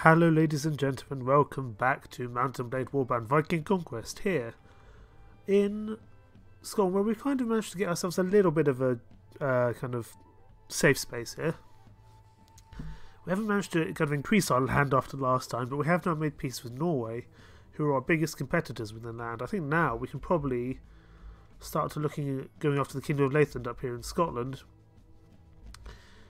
Hello ladies and gentlemen, welcome back to Blade Warband Viking Conquest here in Scotland, where we kind of managed to get ourselves a little bit of a kind of safe space here. We haven't managed to kind of increase our land after last time, but we have now made peace with Norway, who are our biggest competitors within land. I think now we can probably start to looking at going after the Kingdom of Lathland up here in Scotland.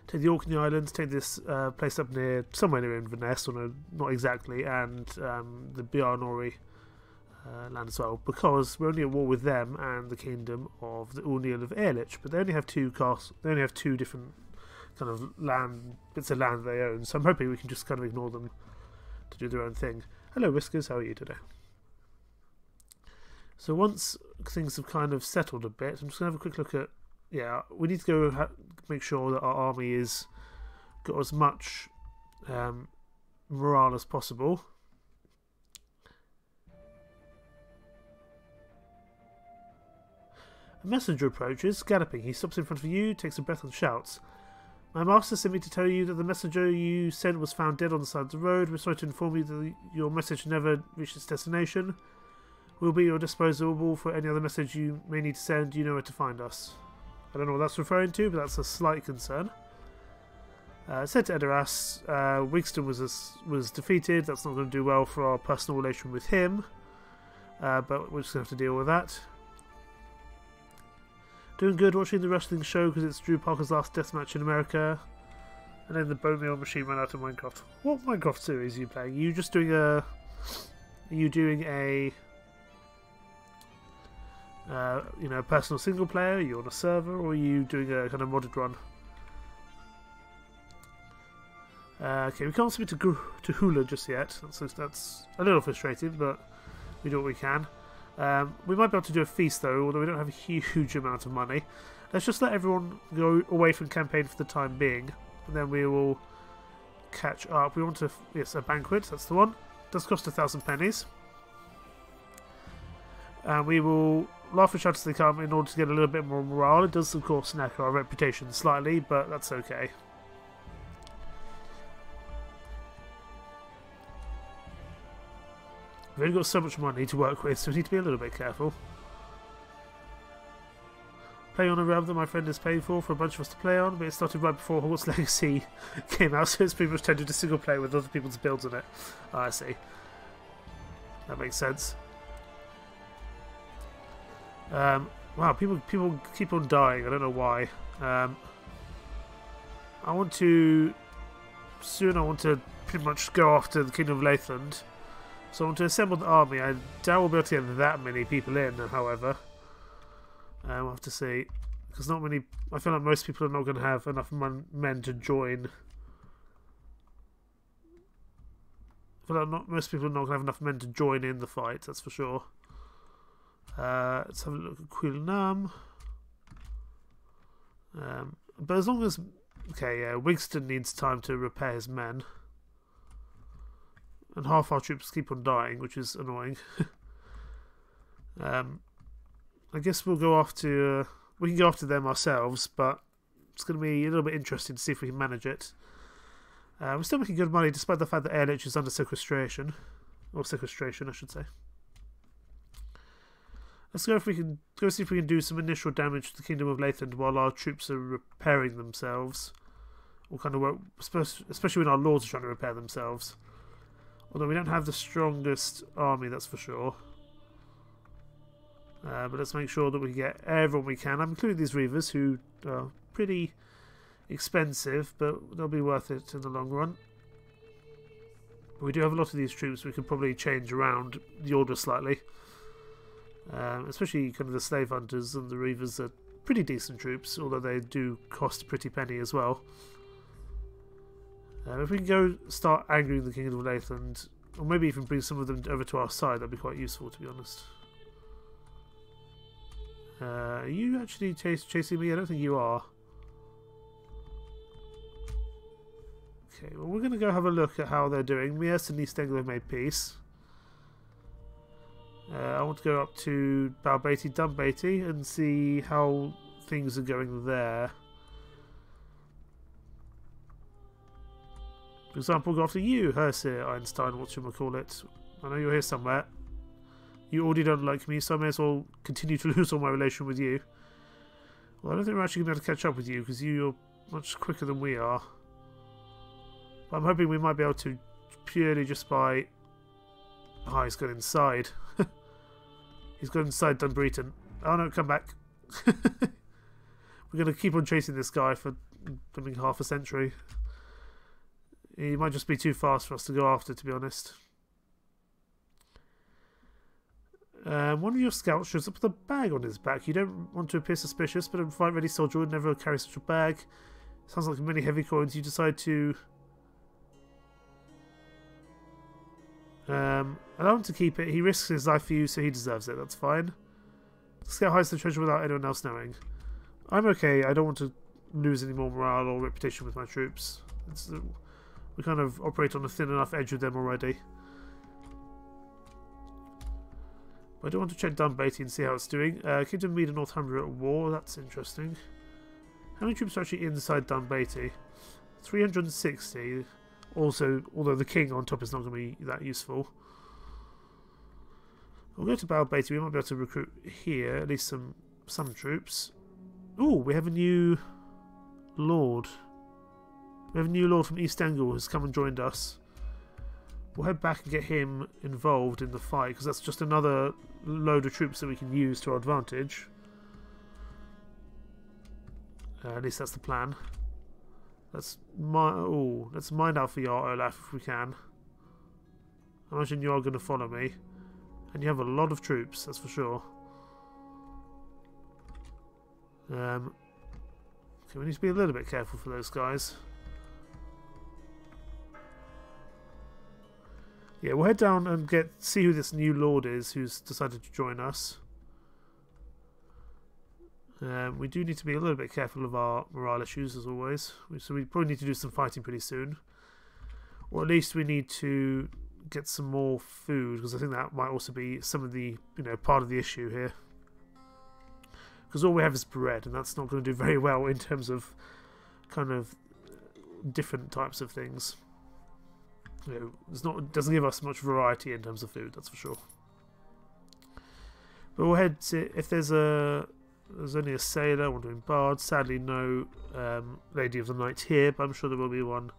Take the Orkney Islands, take this place up near, somewhere near Inverness, or no, not exactly, and the Bjarnori land as well, because we're only at war with them and the Kingdom of the Union of Ehrlich, but they only have two different kind of bits of land they own, so I'm hoping we can just kind of ignore them to do their own thing. Hello Whiskers, how are you today? So once things have kind of settled a bit, I'm just going to have a quick look at, yeah, we need to go make sure that our army is got as much morale as possible. A messenger approaches, galloping. He stops in front of you, takes a breath and shouts. My master sent me to tell you that the messenger you sent was found dead on the side of the road. We're sorry to inform you that your message never reached its destination. We'll be at your disposal for any other message you may need to send. You know where to find us. I don't know what that's referring to, but that's a slight concern. Said to Edoras, Wigston was defeated. That's not going to do well for our personal relation with him. But we're just going to have to deal with that. Doing good watching the wrestling show because it's Drew Parker's last death match in America. And then the bone meal machine ran out of Minecraft. What Minecraft series are you playing? Are you just doing a... Are you doing a... you know, personal single player? Are you on a server, or are you doing a kind of modded run? Okay, we can't submit to Hula just yet. That's a little frustrating, but we do what we can. We might be able to do a feast though, although we don't have a huge amount of money. Let's just let everyone go away from campaign for the time being, and then we will catch up. We want to, yes, a banquet. That's the one. It does cost 1,000 pennies. And we will laugh and shout as they come in order to get a little bit more morale. It does, of course, snack our reputation slightly, but that's okay. We've only got so much money to work with, so we need to be a little bit careful. Play on a realm that my friend is paying for a bunch of us to play on, but it started right before Hogwarts Legacy came out, so it's pretty much tended to single play with other people's builds on it. Oh, I see. That makes sense. Wow, people keep on dying. I don't know why. I want to pretty much go after the Kingdom of Lathland. So I want to assemble the army. I doubt we'll be able to get that many people in, however. We'll have to see. Because not many... I feel like most people are not going to have enough men to join. I feel like most people are not going to have enough men to join in the fight, that's for sure. Let's have a look at Quilnam. But as long as... Okay, yeah, Wigston needs time to repair his men. And half our troops keep on dying, which is annoying. I guess we'll go after... we can go after them ourselves, but it's going to be a little bit interesting to see if we can manage it. We're still making good money, despite the fact that Ehrlich is under sequestration. Or sequestration, I should say. Let's go see if we can do some initial damage to the Kingdom of Lathland while our troops are repairing themselves. Or kind of work, especially when our lords are trying to repair themselves. Although we don't have the strongest army, that's for sure. But let's make sure that we get everyone we can. I'm including these Reavers, who are pretty expensive, but they'll be worth it in the long run. But we do have a lot of these troops. We could probably change around the order slightly. Especially kind of the slave hunters and the Reavers are pretty decent troops, although they do cost a pretty penny as well. If we can go start angering the Kingdom of Lathland, or maybe even bring some of them over to our side, that'd be quite useful, to be honest. Are you actually chasing me? I don't think you are. Okay, well, we're going to go have a look at how they're doing. Miers and East Anglia have made peace. I want to go up to Balbeatty, Dunbeatty, and see how things are going there. For example, go after you, Hersir Einstein, what should we call it? I know you're here somewhere. You already don't like me, so I may as well continue to lose all my relation with you. Well, I don't think we're actually going to be able to catch up with you, because you're much quicker than we are. But I'm hoping we might be able to, purely just by... Oh, he's gone inside. He's gone inside Dunbreton. Oh no, come back. We're going to keep on chasing this guy for something half a century. He might just be too fast for us to go after, to be honest. One of your scouts shows up with a bag on his back. You don't want to appear suspicious, but a fight-ready soldier would never carry such a bag. Sounds like many heavy coins. You decide to... allow him to keep it. He risks his life for you, so he deserves it. That's fine. The scout hides the treasure without anyone else knowing. I'm okay. I don't want to lose any more morale or reputation with my troops. We kind of operate on a thin enough edge with them already. But I do want to check Dunbeatty and see how it's doing. Kingdom Mead and Northumbria at war. That's interesting. How many troops are actually inside Dunbeatty? 360. Also, although the king on top is not going to be that useful. We'll go to Balbeatty. We might be able to recruit here at least some troops. Oh, we have a new lord. We have a new lord from East Angles who's come and joined us. We'll head back and get him involved in the fight, because that's just another load of troops that we can use to our advantage. At least that's the plan. Let's mine out for your Olaf if we can. I imagine you are going to follow me. And you have a lot of troops, that's for sure. Okay, we need to be a little bit careful for those guys. Yeah, we'll head down and see who this new lord is who's decided to join us. We do need to be a little bit careful of our morale issues as always. So we probably need to do some fighting pretty soon. Or at least we need to get some more food, because I think that might also be some of the, part of the issue here. Because all we have is bread, and that's not going to do very well in terms of kind of different types of things. It doesn't give us much variety in terms of food, that's for sure. But we'll head to, if there's only a sailor, one doing bard. Sadly, no Lady of the Night here, but I'm sure there will be one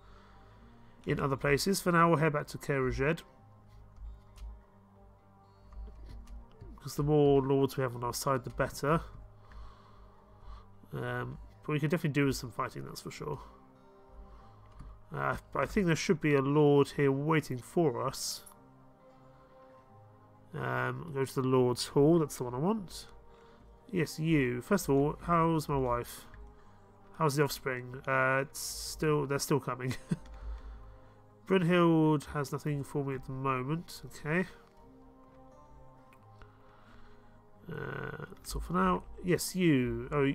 in other places. For now, we'll head back to Kerajed, because the more lords we have on our side, the better. But we can definitely do with some fighting, that's for sure. But I think there should be a lord here waiting for us. Go to the Lord's Hall, that's the one I want. Yes, you. First of all, how's my wife? How's the offspring? They're still coming. Brunhild has nothing for me at the moment. Okay. That's all for now. Yes, you. Oh,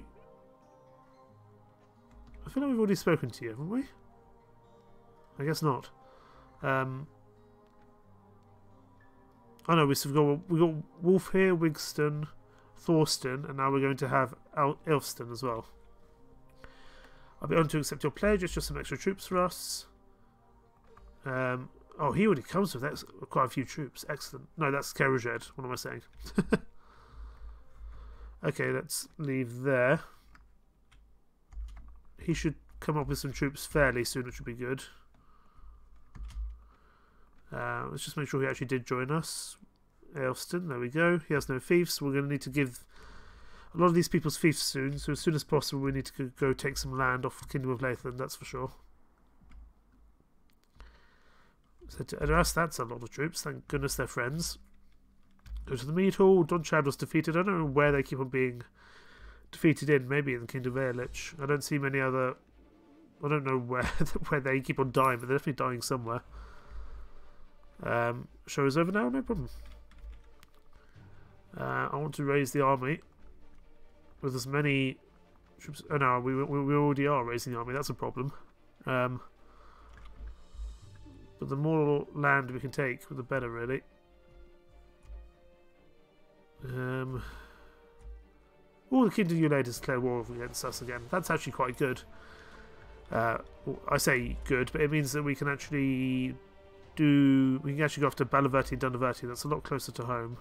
I feel like we've already spoken to you, haven't we? I guess not. Oh no, we got Wolf here, Wigston, Thorsten, and now we're going to have Elfston as well. I'll be on to accept your pledge. It's just some extra troops for us. Oh, he already comes with that. Quite a few troops. Excellent. No, that's Kerajed. What am I saying? Okay, let's leave there. He should come up with some troops fairly soon, which would be good. Let's just make sure he actually did join us. Elfston, there we go. He has no fiefs. We're going to need to give a lot of these people's fiefs soon. So as soon as possible, we need to go take some land off the Kingdom of Latham, that's for sure. So to Edoras, that's a lot of troops. Thank goodness they're friends. Go to the Mead Hall. Donchad was defeated. I don't know where they keep on being defeated in. Maybe in the Kingdom of Airlich. I don't see many other... I don't know where they keep on dying, but they're definitely dying somewhere. Show is over now, no problem. I want to raise the army with as many troops. Oh no, we already are raising the army. That's a problem. But the more land we can take, the better, really. Oh, the Kingdom of Ulade has declared war against us again. That's actually quite good. I say good, but it means that we can actually go after Balaverti and Dunaverti. That's a lot closer to home.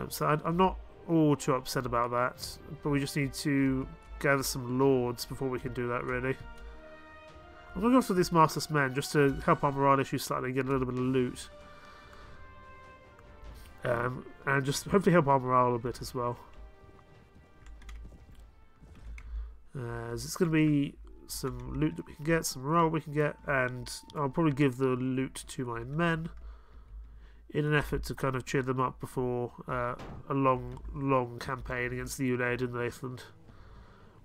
So I'm not all too upset about that, but we just need to gather some lords before we can do that, really. I'm going to go after these Masterless Men just to help our morale issues slightly and get a little bit of loot. And just hopefully help our morale a bit as well. It's going to be some loot that we can get, some morale we can get, and I'll probably give the loot to my men in an effort to kind of cheer them up before a long campaign against the Uleid and Lathland.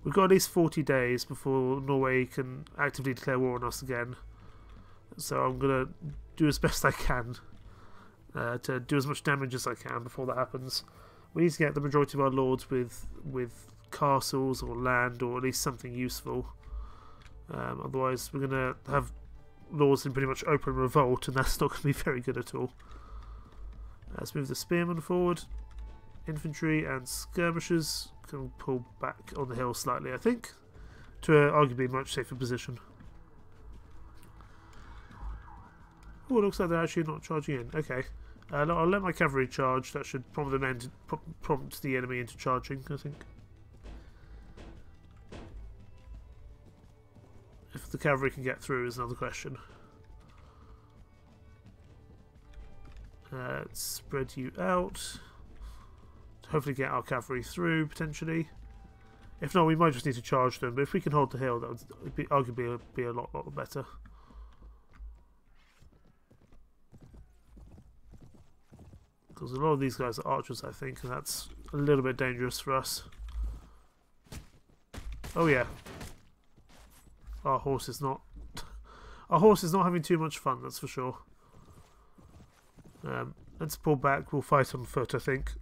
We've got at least 40 days before Norway can actively declare war on us again, so I'm going to do as best I can to do as much damage as I can before that happens. We need to get the majority of our lords with castles or land, or at least something useful. Otherwise we're going to have lords in pretty much open revolt, and that's not going to be very good at all. Let's move the spearmen forward. Infantry and skirmishers can pull back on the hill slightly, I think, to arguably a much safer position. Oh, it looks like they're actually not charging in. Okay, I'll let my cavalry charge. That should prompt the enemy into charging, I think. If the cavalry can get through is another question. Let's spread you out. Hopefully get our cavalry through, potentially. If not, we might just need to charge them, but if we can hold the hill, that would be arguably be a lot better. Because a lot of these guys are archers, I think, and that's a little bit dangerous for us. Oh yeah. Our horse is not having too much fun, that's for sure. Let's pull back, we'll fight on foot, I think.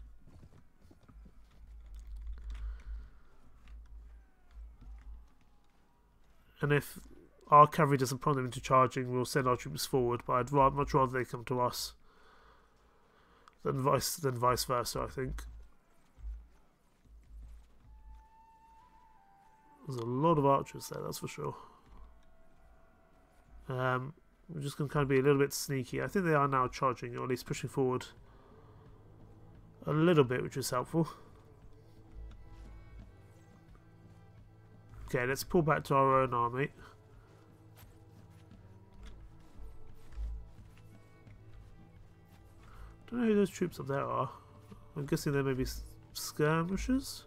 And if our cavalry doesn't prompt them into charging, we'll send our troops forward, but I'd much rather they come to us than vice versa, I think. There's a lot of archers there, that's for sure. We're just going to kind of be a little bit sneaky. I think they are now charging, or at least pushing forward a little bit, which is helpful. Okay, let's pull back to our own army. Don't know who those troops up there are. I'm guessing they may be skirmishers.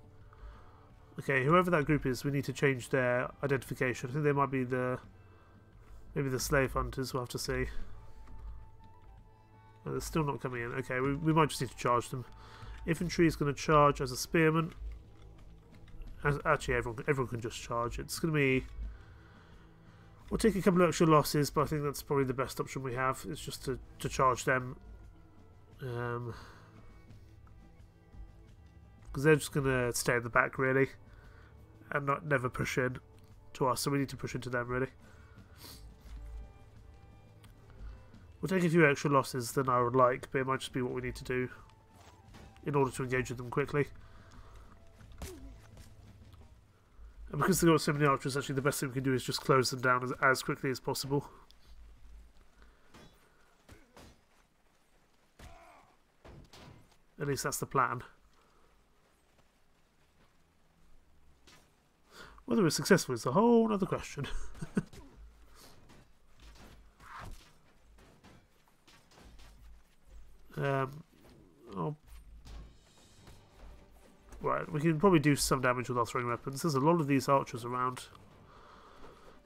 Okay, whoever that group is, we need to change their identification. I think they might be maybe the slave hunters. We'll have to see. Oh, they're still not coming in. Okay, we might just need to charge them. Infantry is going to charge as a spearman. Actually, everyone can just charge. It's going to be... We'll take a couple of extra losses, but I think that's probably the best option we have. It's just to charge them. Because they're just going to stay in the back, really. And never push in to us. So we need to push into them, really. We'll take a few extra losses than I would like, but it might just be what we need to do in order to engage with them quickly. And because they've got so many archers, actually the best thing we can do is just close them down as quickly as possible. At least that's the plan. Whether we're successful is a whole other question. Right, we can probably do some damage with our throwing weapons. There's a lot of these archers around.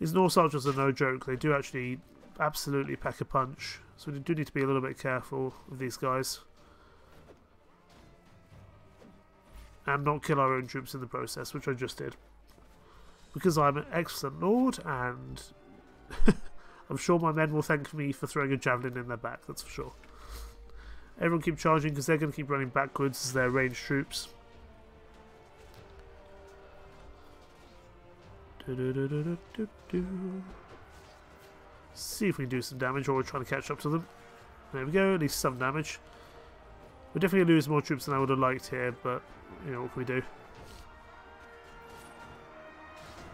These Norse archers are no joke. They do actually absolutely pack a punch. So we do need to be a little bit careful with these guys. And not kill our own troops in the process, which I just did. Because I'm an excellent lord, and I'm sure my men will thank me for throwing a javelin in their back, that's for sure. Everyone keep charging, because they're going to keep running backwards as they're ranged troops. See if we can do some damage, or we're trying to catch up to them. There we go, at least some damage. We're definitely going to lose more troops than I would have liked here, but, you know, what can we do?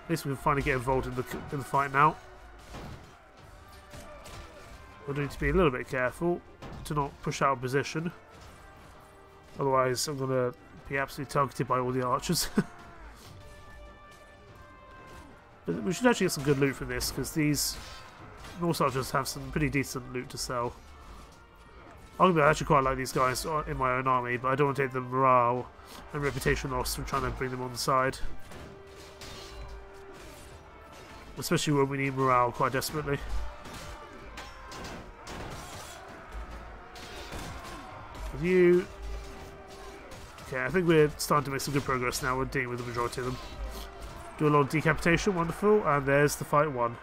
At least we can finally get involved in the fight now. We'll need to be a little bit careful to not push out of position. Otherwise, I'm going to be absolutely targeted by all the archers. But we should actually get some good loot from this, because these Norse archers have some pretty decent loot to sell. I actually quite like these guys in my own army, but I don't want to take the morale and reputation loss from trying to bring them on the side. Especially when we need morale quite desperately. With you. Okay, I think we're starting to make some good progress now. We're dealing with the majority of them. Do a lot of decapitation, wonderful, and there's the fight won.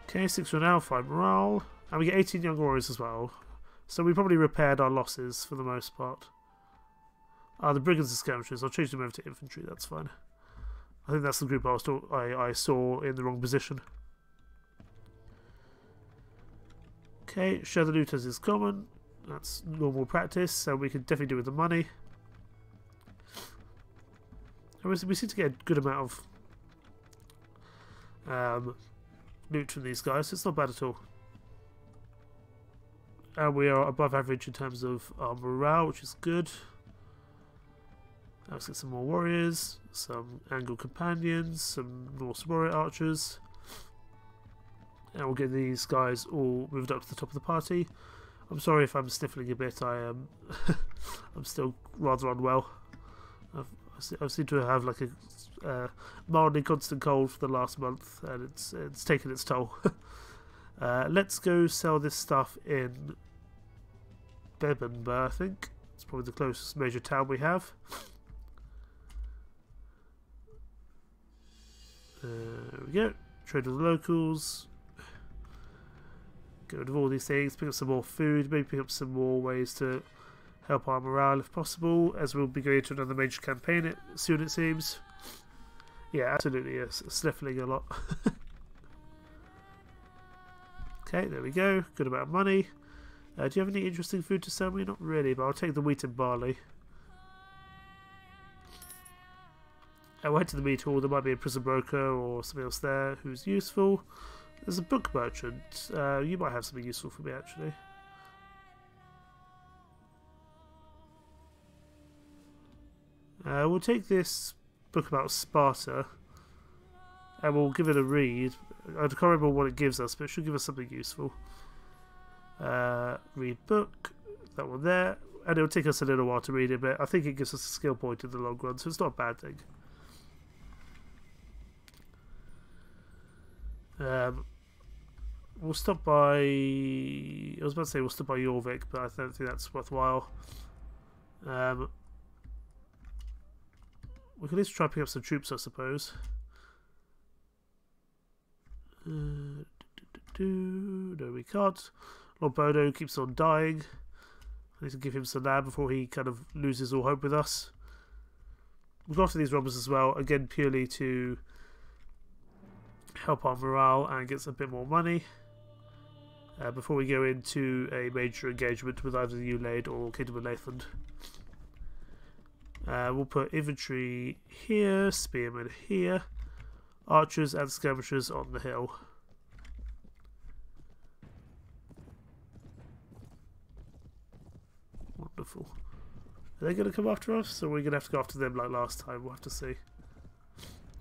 Okay, 6 renown, 5 morale, and we get 18 young warriors as well. So we probably repaired our losses for the most part. The brigands and skirmishers, I'll change them over to infantry, that's fine. I think that's the group I saw in the wrong position. Okay, share the loot as is common. That's normal practice, so we can definitely do with the money. And we seem to get a good amount of loot from these guys, so it's not bad at all. And we are above average in terms of our morale, which is good. Let's get some more warriors, some Angle companions, some Norse warrior archers. And we'll get these guys all moved up to the top of the party. I'm sorry if I'm sniffling a bit, I am I'm still rather unwell. I seem to have like a mildly constant cold for the last month, and it's taken its toll. Let's go sell this stuff in Bebbanburg, I think. It's probably the closest major town we have. There we go. Trade with the locals. Get rid of all these things. Pick up some more food. Maybe pick up some more ways to help our morale if possible, as we'll be going into another major campaign soon, it seems. Yeah, absolutely, yes. Sniffling a lot. Okay, there we go. Good amount of money. Do you have any interesting food to sell me? Not really, but I'll take the wheat and barley. I'll head to the meat hall. There might be a prison broker or something else there who's useful. There's a book merchant. You might have something useful for me, actually. We'll take this book about Sparta and we'll give it a read. I can't remember what it gives us, but it should give us something useful. Read book, that one there, and it'll take us a little while to read it, but I think it gives us a skill point in the long run, so it's not a bad thing. We'll stop by... I was about to say we'll stop by Jorvik, but I don't think that's worthwhile. We can at least try to pick up some troops, I suppose. No, we can't. Lord Bodo keeps on dying. I need to give him some land before he kind of loses all hope with us. We'll go after these robbers as well, again purely to help our morale and get a bit more money. Before we go into a major engagement with either the Ulade or Kingdom of Lathland. We'll put infantry here, spearmen here, archers and skirmishers on the hill. Wonderful. Are they going to come after us, or are we going to have to go after them like last time? We'll have to see.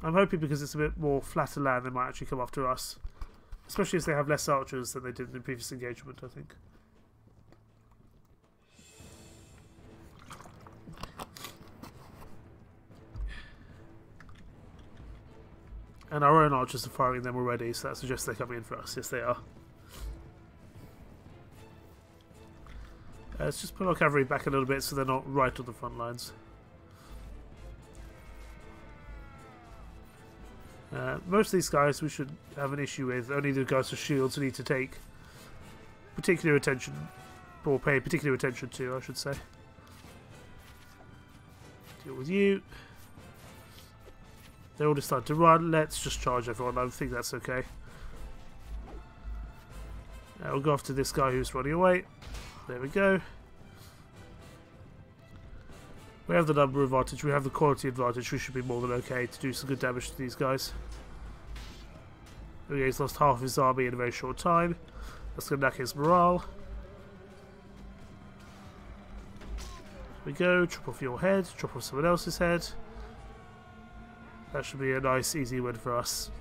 I'm hoping because it's a bit more flatter land, they might actually come after us. Especially as they have less archers than they did in the previous engagement, I think. And our own archers are firing them already, so that suggests they're coming in for us. Yes, they are. Let's just put our cavalry back a little bit so they're not right on the front lines. Most of these guys we should have an issue with. Only the guys with shields we need to take particular attention, or pay particular attention to, I should say. Deal with you. They're all decided to run. Let's just charge everyone. I think that's okay. We'll go after this guy who's running away. There we go. We have the number advantage, we have the quality advantage, we should be more than okay to do some good damage to these guys. Okay, he's lost half of his army in a very short time. That's going to knock his morale. Here we go, chop off your head, chop off someone else's head. That should be a nice, easy win for us.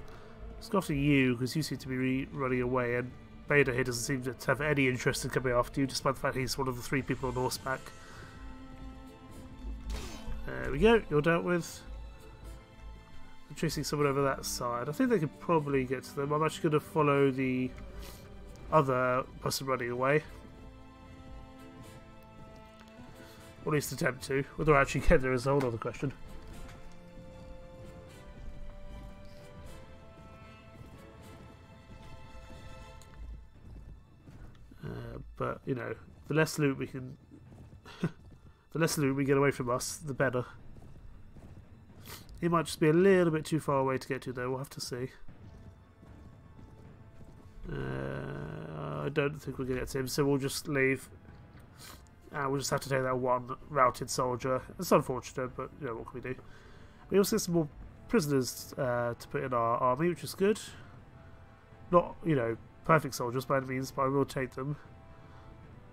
Let's go after you, because you seem to be running away, and Bader here doesn't seem to have any interest in coming after you, despite the fact he's one of the 3 people on horseback. There we go, you're dealt with. I'm chasing someone over that side. I think they could probably get to them. I'm actually going to follow the other person running away. Or at least attempt to. Whether I actually get there is a whole other question. But, you know, the less loot we can... the less loot we get away from us, the better. He might just be a little bit too far away to get to, though. We'll have to see. I don't think we're going to get to him, so we'll just leave. We'll just have to take that one routed soldier. It's unfortunate, but, you know, what can we do? We also get some more prisoners to put in our army, which is good. Not, you know, perfect soldiers by any means, but I will take them.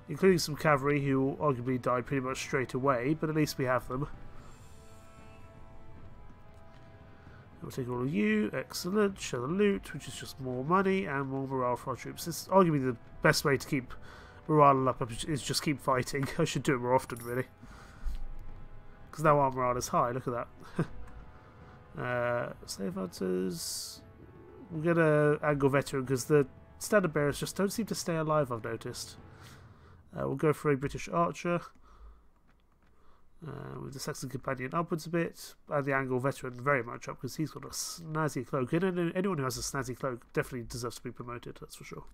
Including some cavalry who arguably died pretty much straight away, but at least we have them. We'll take all of you, excellent, share the loot, which is just more money and more morale for our troops. This is arguably the best way to keep morale up is just keep fighting. I should do it more often, really. Because now our morale is high, look at that. Slave hunters... We'll get a angle veteran, because the standard bearers just don't seem to stay alive, I've noticed. We'll go for a British archer. With the Saxon companion upwards a bit. And the Angle veteran very much up because he's got a snazzy cloak. And anyone who has a snazzy cloak definitely deserves to be promoted, that's for sure.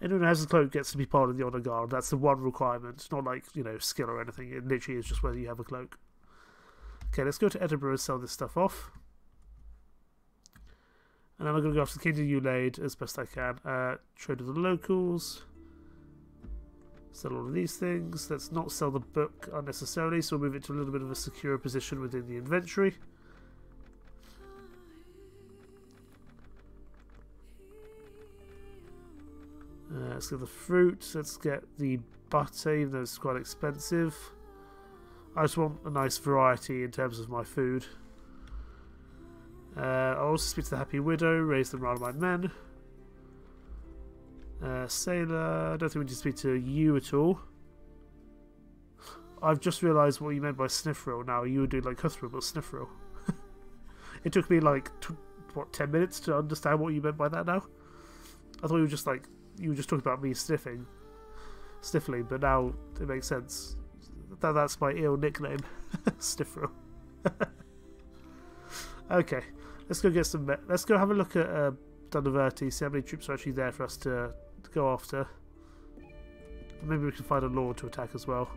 Anyone who has a cloak gets to be part of the Honour Guard. That's the one requirement. It's not like, you know, skill or anything. It literally is just whether you have a cloak. Okay, let's go to Edinburgh and sell this stuff off. And then I'm going to go after the Kingdom of Ulade as best I can. Trade with the locals. Sell all of these things. Let's not sell the book unnecessarily, so we'll move it to a little bit of a secure position within the inventory. Let's get the fruit. Let's get the butter, even though it's quite expensive. I just want a nice variety in terms of my food. I'll also speak to the Happy Widow, raise the morale of my men. Sailor, I don't think we need to speak to you at all. I've just realised what you meant by Snifril now. You were doing like Huithril, but Snifril. It took me like, 10 minutes to understand what you meant by that now? I thought you were just like, you were just talking about me sniffling, but now it makes sense. That's my ill nickname, Snifril. Okay, let's go get some. Let's go have a look at Dunaverty, see how many troops are actually there for us to go after. Maybe we can find a lord to attack as well.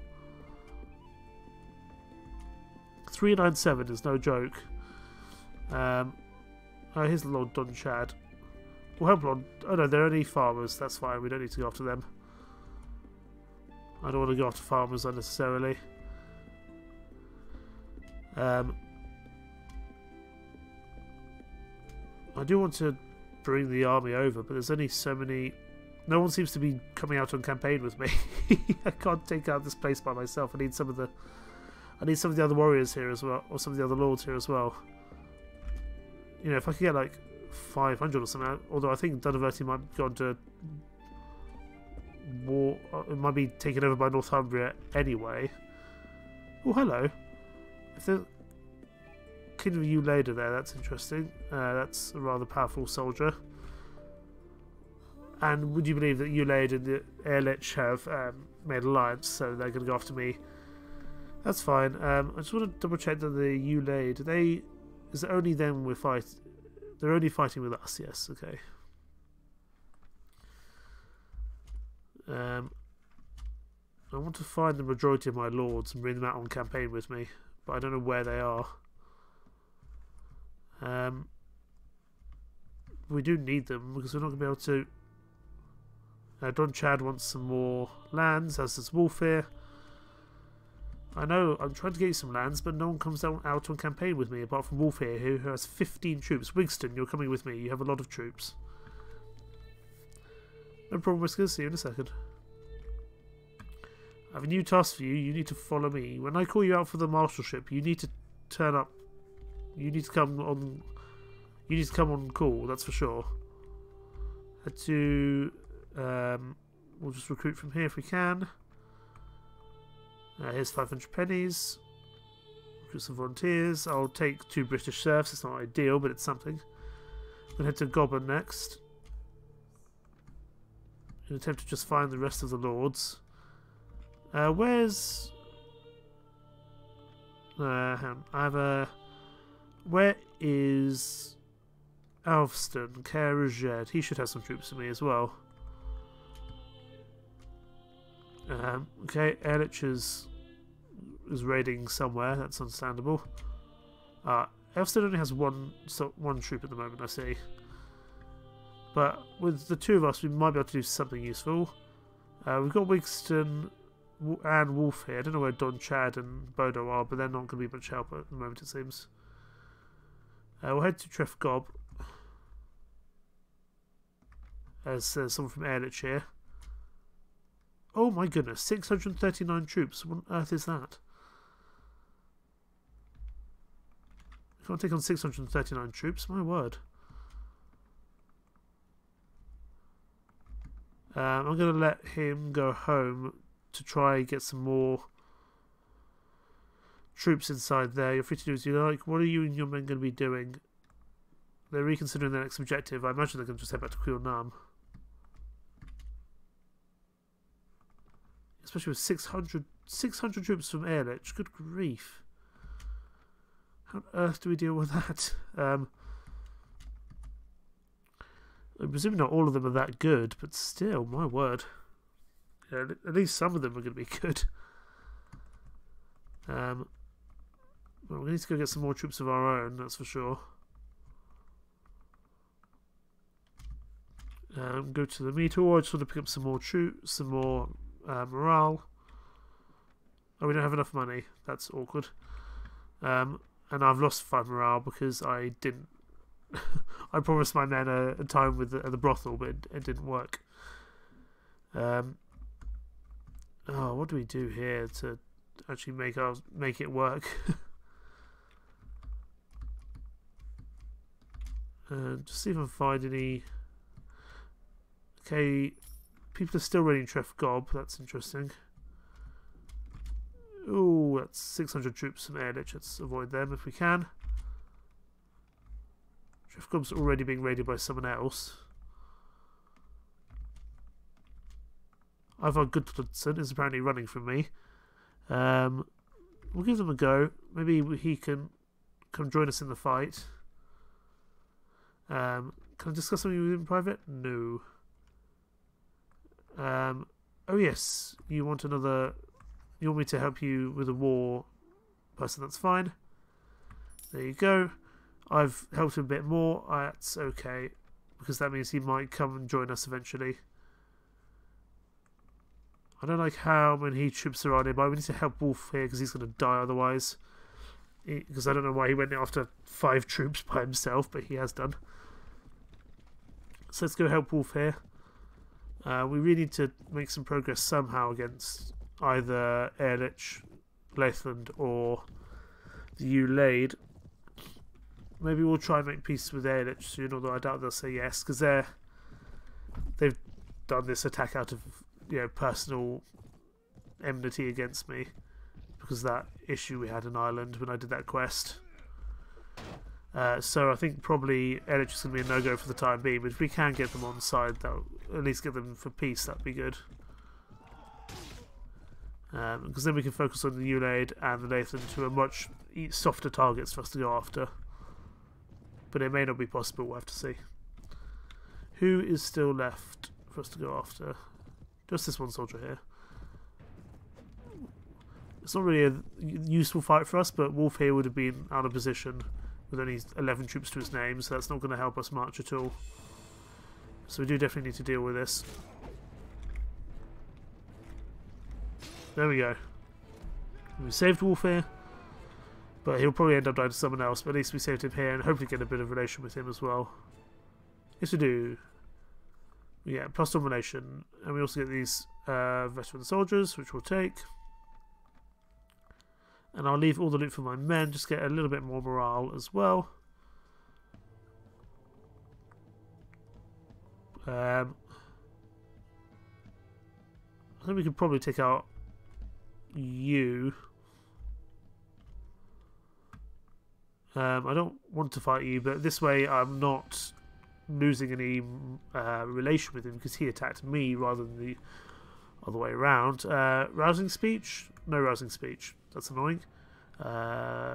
397 is no joke. Oh, here's the Lord Dunchad. Well, hold on. Oh no, they're only farmers. That's fine. We don't need to go after them. I don't want to go after farmers unnecessarily. I do want to bring the army over, but there's only so many. No one seems to be coming out on campaign with me. I can't take out this place by myself. I need some of the other warriors here as well, or some of the other lords here as well. You know, if I could get like 500 or something, although I think Dunaverty might go on to war, it might be taken over by Northumbria anyway. Oh, hello. If the Kingdom of Ulade there, that's interesting. That's a rather powerful soldier. And would you believe that Ulade and the Ehrlich have made alliance, so they're going to go after me? That's fine. I just want to double check that the Ulade, is it only them we're fighting? They're only fighting with us, yes, okay. I want to find the majority of my lords and bring them out on campaign with me, but I don't know where they are. We do need them because we're not going to be able to. Don Chad wants some more lands, as does Wolf here. I know, I'm trying to get you some lands, but no one comes out on campaign with me, apart from Wolf here, who has 15 troops. Wigston, you're coming with me. You have a lot of troops. No problem, Whiskers. See you in a second. I have a new task for you. You need to follow me. When I call you out for the marshalship, you need to turn up. You need to come on. You need to come on call. That's for sure. Had to. We'll just recruit from here if we can. Here's 500 pennies. Recruit some volunteers. I'll take 2 British serfs. It's not ideal, but it's something. I'm gonna head to Goblin next. In an attempt to just find the rest of the lords. Where's... hang on. I have a... Where is... Alvston, Kerajed? He should have some troops for me as well. Okay, Ehrlich is raiding somewhere. That's understandable. Alvston only has one troop at the moment, I see. But with the 2 of us, we might be able to do something useful. We've got Wigston and Wolf here. I don't know where Don Chad and Bodo are, but they're not going to be much help at the moment, it seems. We'll head to Tref Gob. As someone from Ehrlich here. Oh my goodness, 639 troops. What on earth is that? I can't take on 639 troops, my word. I'm going to let him go home to try and get some more troops inside there. You're free to do as you like. What are you and your men going to be doing? They're reconsidering their next objective. I imagine they're going to just head back to Quilnam. Especially with 600 troops from Ehrlich. Good grief. How on earth do we deal with that? I'm presuming not all of them are that good, but still, my word. Yeah, at least some of them are going to be good. Well, we need to go get some more troops of our own, that's for sure. Go to the meteor. I just want to pick up some more troops, some more morale. Oh, we don't have enough money. That's awkward. And I've lost 5 morale because I didn't. I promised my men a time with the brothel, but it didn't work. Oh, what do we do here to actually make it work? Just see if I can find any. Okay, people are still raiding Tref Gob. That's interesting. Ooh, that's 600 troops from Ehrlich. Let's avoid them if we can. Tref Gob's already being raided by someone else. Ivar Gudmundsson is apparently running from me. We'll give them a go. Maybe he can come join us in the fight. Can I discuss something with him in private? No. Oh yes, you want another... You want me to help you with a war person, that's fine. There you go. I've helped him a bit more. That's okay, because that means he might come and join us eventually. I don't like how many troops are on him, but we need to help Wolf here because he's going to die otherwise. Because I don't know why he went after 5 troops by himself, but he has done. So let's go help Wolf here. We really need to make some progress somehow against either Ehrlich, Lathland, or the Ulade. Maybe we'll try and make peace with Ehrlich soon, although I doubt they'll say yes, because they've done this attack out of personal enmity against me because of that issue we had in Ireland when I did that quest. So I think probably Ehrlich is going to be a no-go for the time being, but if we can get them on side, that'll at least get them for peace, that'd be good. Because then we can focus on the Ulade and the Nathan, who are much softer targets for us to go after. But it may not be possible, we'll have to see. Who is still left for us to go after? Just this one soldier here. It's not really a useful fight for us, but Wolf here would have been out of position with only 11 troops to his name, so that's not going to help us much at all. So we do definitely need to deal with this. There we go. We saved Wolf here, but he'll probably end up dying to someone else, but at least we saved him here and hopefully get a bit of relation with him as well. Yes, we do. Yeah, plus domination. And we also get these veteran soldiers, which we'll take. And I'll leave all the loot for my men, just get a little bit more morale as well. I think we could probably take out you. I don't want to fight you, but this way I'm not losing any relation with him because he attacked me rather than the other way around. Rousing speech? No rousing speech. That's annoying.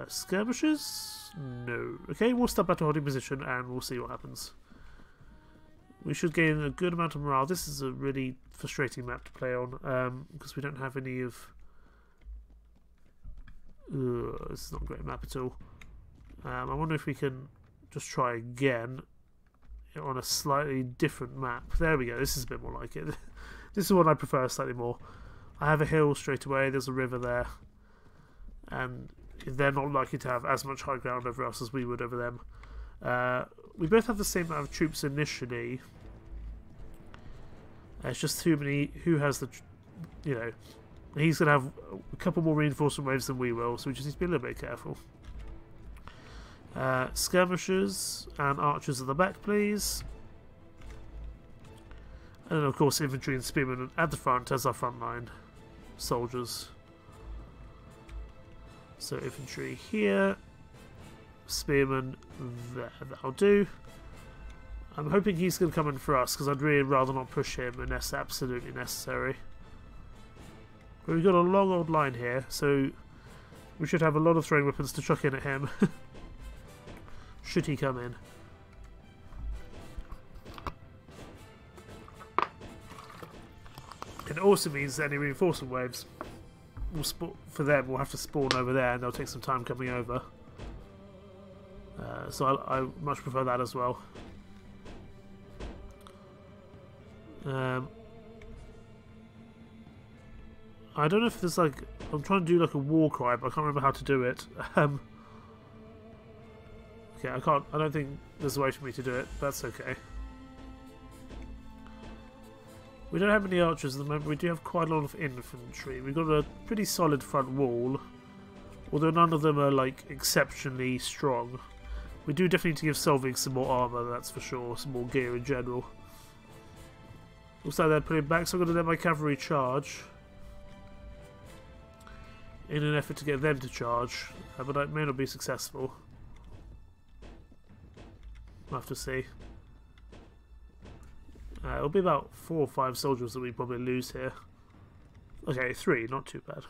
Skirmishes? No. Okay, we'll step back to holding position and we'll see what happens. We should gain a good amount of morale. This is a really frustrating map to play on because we don't have any of... this is not a great map at all. I wonder if we can just try again on a slightly different map. There we go. This is a bit more like it. This is one I prefer slightly more. I have a hill straight away. There's a river there. And they're not likely to have as much high ground over us as we would over them. We both have the same amount of troops initially. It's just too many. Who has the, you know, he's going to have a couple more reinforcement waves than we will, so we just need to be a little bit careful. Skirmishers and archers at the back, please. And then, of course, infantry and spearmen at the front as our front line soldiers. So infantry here, spearmen there. That'll do. I'm hoping he's going to come in for us because I'd really rather not push him unless absolutely necessary. But we've got a long old line here, so we should have a lot of throwing weapons to chuck in at him. Should he come in. It also means that any reinforcement waves will for them will have to spawn over there and they'll take some time coming over. So I much prefer that as well. I don't know if there's like... I'm trying to do like a war cry, but I can't remember how to do it. Okay, I don't think there's a way for me to do it. That's okay. We don't have any archers at the moment. We do have quite a lot of infantry. We've got a pretty solid front wall, although none of them are like exceptionally strong. We do definitely need to give Solving some more armour, that's for sure. Some more gear in general. Looks like they're putting back, so I'm going to let my cavalry charge in an effort to get them to charge, but I may not be successful. We'll have to see. It'll be about 4 or 5 soldiers that we probably lose here. Okay, 3, not too bad.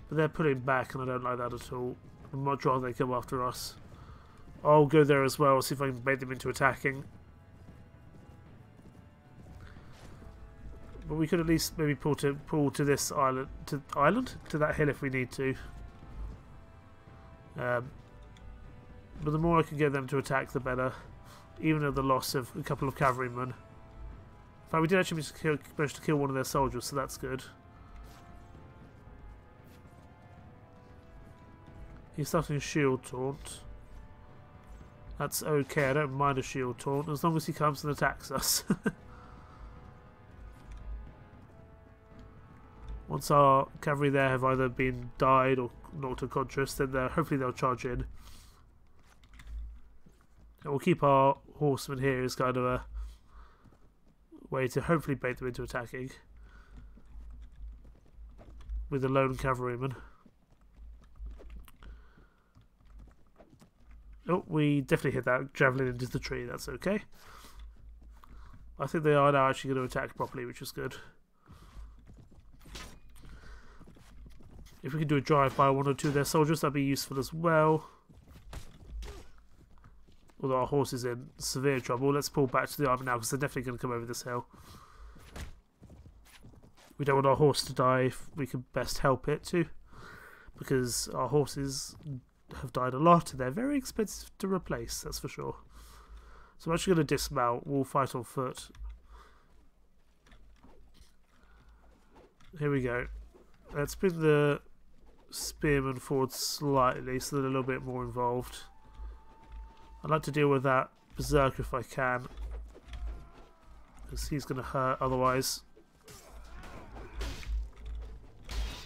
But they're putting back and I don't like that at all. I'd much rather they come after us. I'll go there as well, see if I can bait them into attacking. But we could at least maybe pull to this island, to that hill if we need to. But the more I can get them to attack, the better. Even at the loss of a couple of cavalrymen. In fact, we did actually manage to kill one of their soldiers, so that's good. He's starting a shield taunt. That's okay, I don't mind a shield taunt, as long as he comes and attacks us. Once our cavalry there have either been died or knocked unconscious, then hopefully they'll charge in. And we'll keep our horsemen here as kind of a way to hopefully bait them into attacking with a lone cavalryman. Oh, we definitely hit that javelin into the tree, that's okay. I think they are now actually going to attack properly, which is good. If we could do a drive by 1 or 2 of their soldiers, that'd be useful as well. Although our horse is in severe trouble, let's pull back to the army now because they're definitely going to come over this hill. We don't want our horse to die if we can best help it to, because our horses have died a lot and they're very expensive to replace, that's for sure. So I'm actually going to dismount, we'll fight on foot. Here we go. Let's bring the spearmen forward slightly so they're a little bit more involved. I'd like to deal with that berserker if I can, because he's going to hurt otherwise.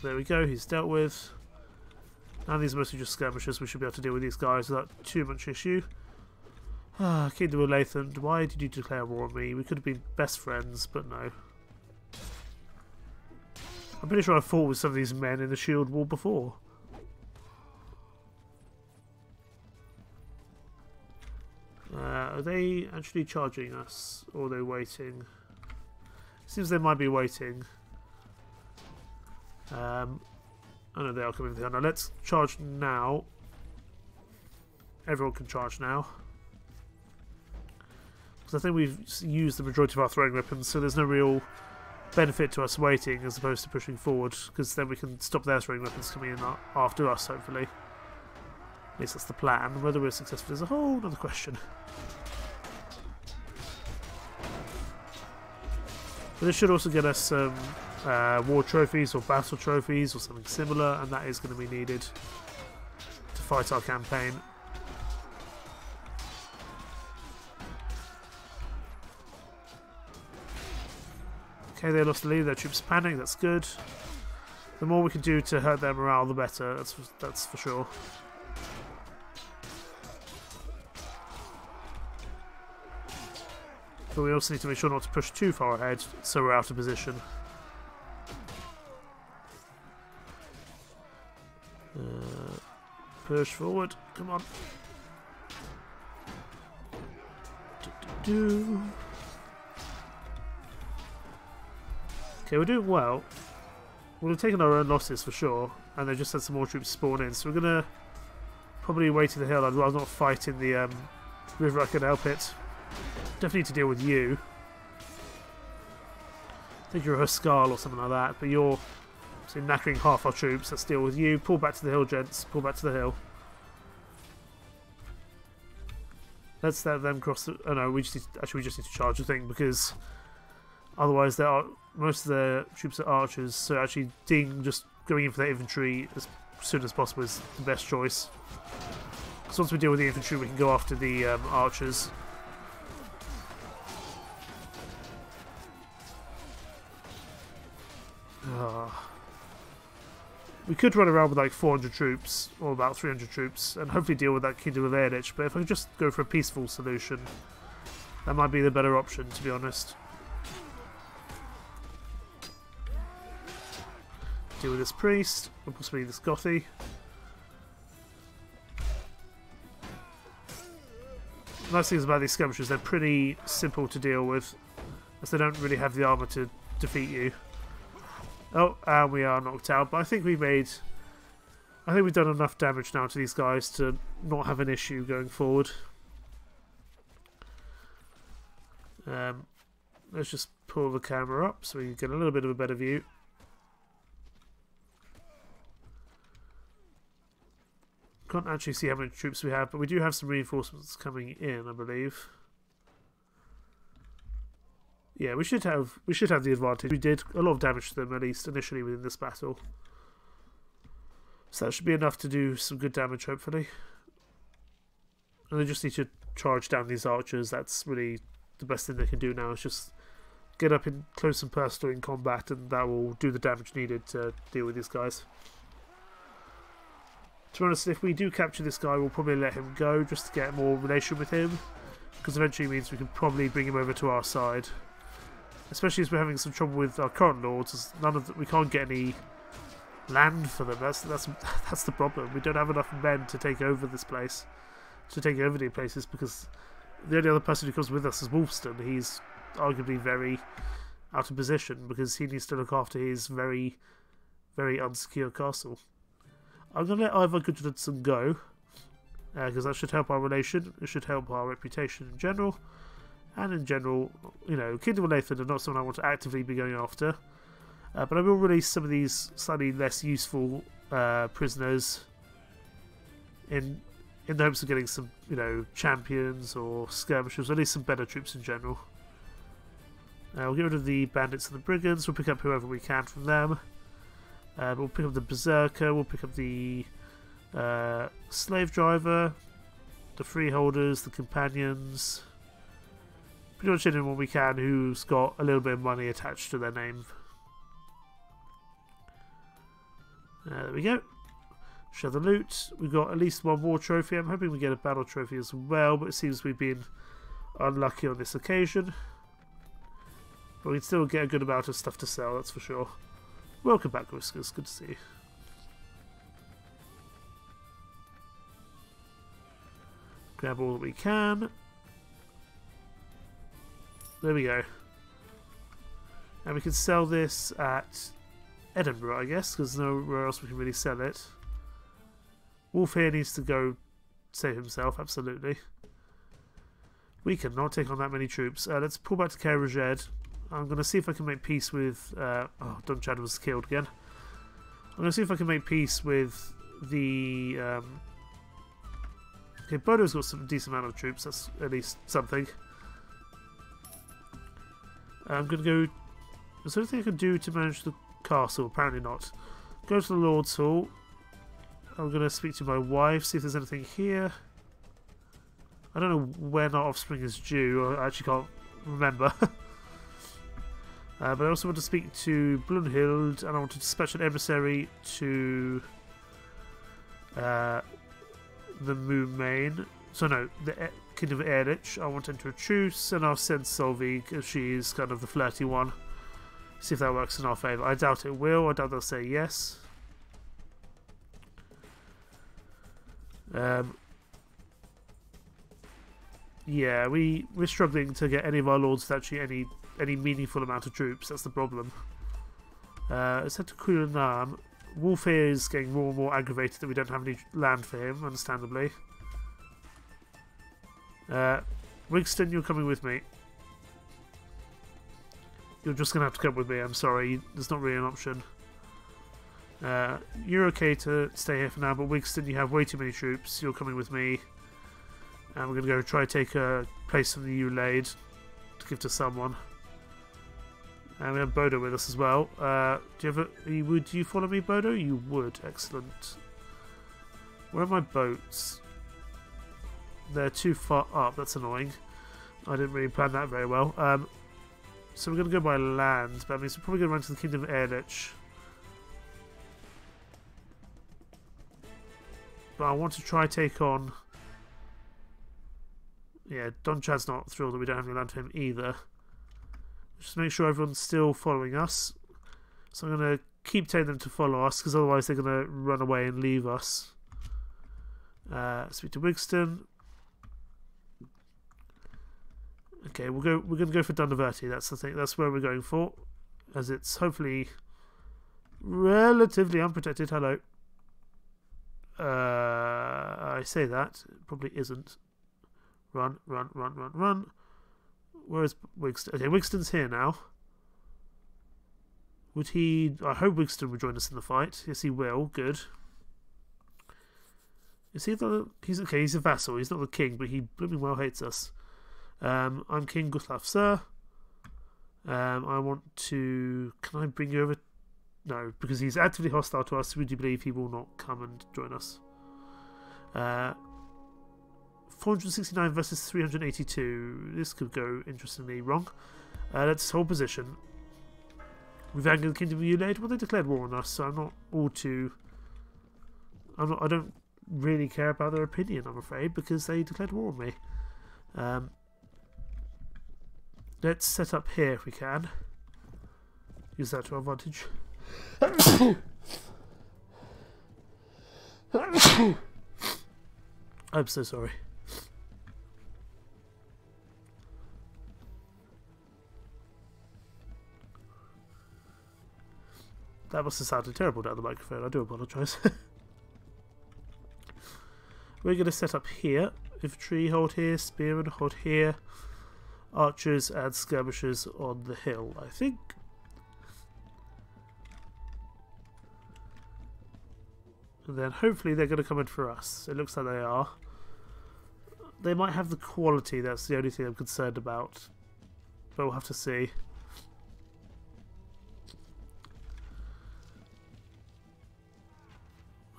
There we go, he's dealt with. Now these are mostly just skirmishers. We should be able to deal with these guys without too much issue. Kingdom of Lathan, why did you declare war on me? We could have been best friends, but no. I'm pretty sure I fought with some of these men in the Shield War before. Are they actually charging us, or are they waiting? Seems they might be waiting. I know they are coming down. Now let's charge now. Everyone can charge now. Because I think we've used the majority of our throwing weapons, so there's no real benefit to us waiting as opposed to pushing forward, because then we can stop their throwing weapons coming in after us, hopefully. At least that's the plan. Whether we're successful is a whole other question. But this should also get us some war trophies or battle trophies or something similar, and that is going to be needed to fight our campaign. Okay, they lost the lead, their troops panic, that's good. The more we can do to hurt their morale, the better, that's for sure. But we also need to make sure not to push too far ahead, so we're out of position. Push forward, come on. Okay, we're doing well. We'll have taken our own losses for sure, and they just had some more troops spawn in, so we're going to probably wait to the hill. I'd rather not fight in the river. I can help it. Definitely need to deal with you. I think you're a Huskal or something like that, but you're knackering half our troops. Let's deal with you. Pull back to the hill, gents. Pull back to the hill. Let's let them cross the... Oh no, we just need to charge the thing, because otherwise most of the troops are archers, so actually just going in for their infantry as soon as possible is the best choice. Because once we deal with the infantry, we can go after the archers. We could run around with like 400 troops, or about 300 troops, and hopefully deal with that Kingdom of Age, but if I could just go for a peaceful solution, that might be the better option, to be honest. Deal with this priest, or possibly this Gothy. The nice things about these skirmishers, they're pretty simple to deal with, as they don't really have the armour to defeat you. Oh, and we are knocked out, but I think we've done enough damage now to these guys to not have an issue going forward. Let's just pull the camera up so we can get a little bit of a better view. Can't actually see how many troops we have, but we do have some reinforcements coming in, I believe. Yeah, we should have the advantage. We did a lot of damage to them, at least initially within this battle. So that should be enough to do some good damage, hopefully. And they just need to charge down these archers. That's really the best thing they can do now, is just get up in close and personal in combat, and that will do the damage needed to deal with these guys. To be honest, if we do capture this guy, we'll probably let him go just to get more relation with him, because eventually it means we can probably bring him over to our side. Especially as we're having some trouble with our current lords, as we can't get any land for them. That's the problem. We don't have enough men to take over this place, to take over the places, because the only other person who comes with us is Wolfston. He's arguably very out of position because he needs to look after his very, very unsecure castle. I'm going to let Ivar Gudmundsson go, because that should help our relation. It should help our reputation in general. And in general, you know, Kingdom of Lathan are not someone I want to actively be going after. But I will release some of these slightly less useful prisoners in the hopes of getting some, you know, champions or skirmishers, or at least some better troops in general. We'll get rid of the bandits and the brigands. We'll pick up whoever we can from them. We'll pick up the Berserker, we'll pick up the Slave Driver, the Freeholders, the Companions. Pretty much anyone we can who's got a little bit of money attached to their name. There we go. Show the loot. We've got at least one war trophy. I'm hoping we get a battle trophy as well, but it seems we've been unlucky on this occasion. But we can still get a good amount of stuff to sell, that's for sure. Welcome back, Whiskers. Good to see you. Grab all that we can. There we go. And we can sell this at Edinburgh, I guess, because nowhere else we can really sell it. Wolf here needs to go save himself, absolutely. We cannot take on that many troops. Let's pull back to Kerajed. I'm going to see if I can make peace with... oh, Don Chad was killed again. I'm going to see if I can make peace with the... okay, Bodo's got some decent amount of troops. That's at least something. I'm going to go... Is there anything I can do to manage the castle? Apparently not. Go to the Lord's Hall. I'm going to speak to my wife, see if there's anything here. I don't know when our offspring is due. I actually can't remember. But I also want to speak to Brunhild, and I want to dispatch an emissary to the Moonmane. So no, the Kingdom of Erlich. I want to enter a truce, and I'll send Solveig, as she is kind of the flirty one. See if that works in our favour. I doubt it will. I doubt they'll say yes. Yeah, we're struggling to get any of our lords with actually any meaningful amount of troops. That's the problem. Let's head to Kulanam. Wolf here is getting more and more aggravated that we don't have any land for him, understandably. Wigston, you're coming with me. You're just going to have to come with me, I'm sorry. There's not really an option. You're okay to stay here for now, but Wigston, you have way too many troops. You're coming with me. And we're going to go try to take a place from the Ulade to give to someone. And we have Bodo with us as well. Would you follow me, Bodo? You would. Excellent. Where are my boats? They're too far up. That's annoying. I didn't really plan that very well. So we're going to go by land. But that means we're probably going to run to the Kingdom of Erlich. But I want to try take on... Yeah, Don Chad's not thrilled that we don't have any land for him either. Just make sure everyone's still following us. So I'm going to keep telling them to follow us, because otherwise they're going to run away and leave us. Speak to Wigston. Okay, we're going to go for Dunderverti. That's the thing. That's where we're going for, as it's hopefully relatively unprotected. Hello. I say that. It probably isn't. Run, run, run, run, run. Where is Wigston? Okay, Wigston's here now. Would he... I hope Wigston will join us in the fight. Yes, he will. Good. Is he the... He's okay, he's a vassal. He's not the king, but he blooming well hates us. I'm King Guthlaf, sir. I want to... Can I bring you over? No, because he's actively hostile to us. Would you believe he will not come and join us? 469 versus 382. This could go interestingly wrong. Let's hold position. We've angered the Kingdom of Ulade. Well, they declared war on us, so I'm not all too... I don't really care about their opinion, I'm afraid, because they declared war on me. Let's set up here if we can. Use that to our advantage. I'm so sorry. That must have sounded terrible down the microphone. I do apologise. We're going to set up here. Infantry hold here, spearmen hold here, archers and skirmishers on the hill, I think. And then hopefully they're going to come in for us. It looks like they are. They might have the quality, that's the only thing I'm concerned about. But we'll have to see.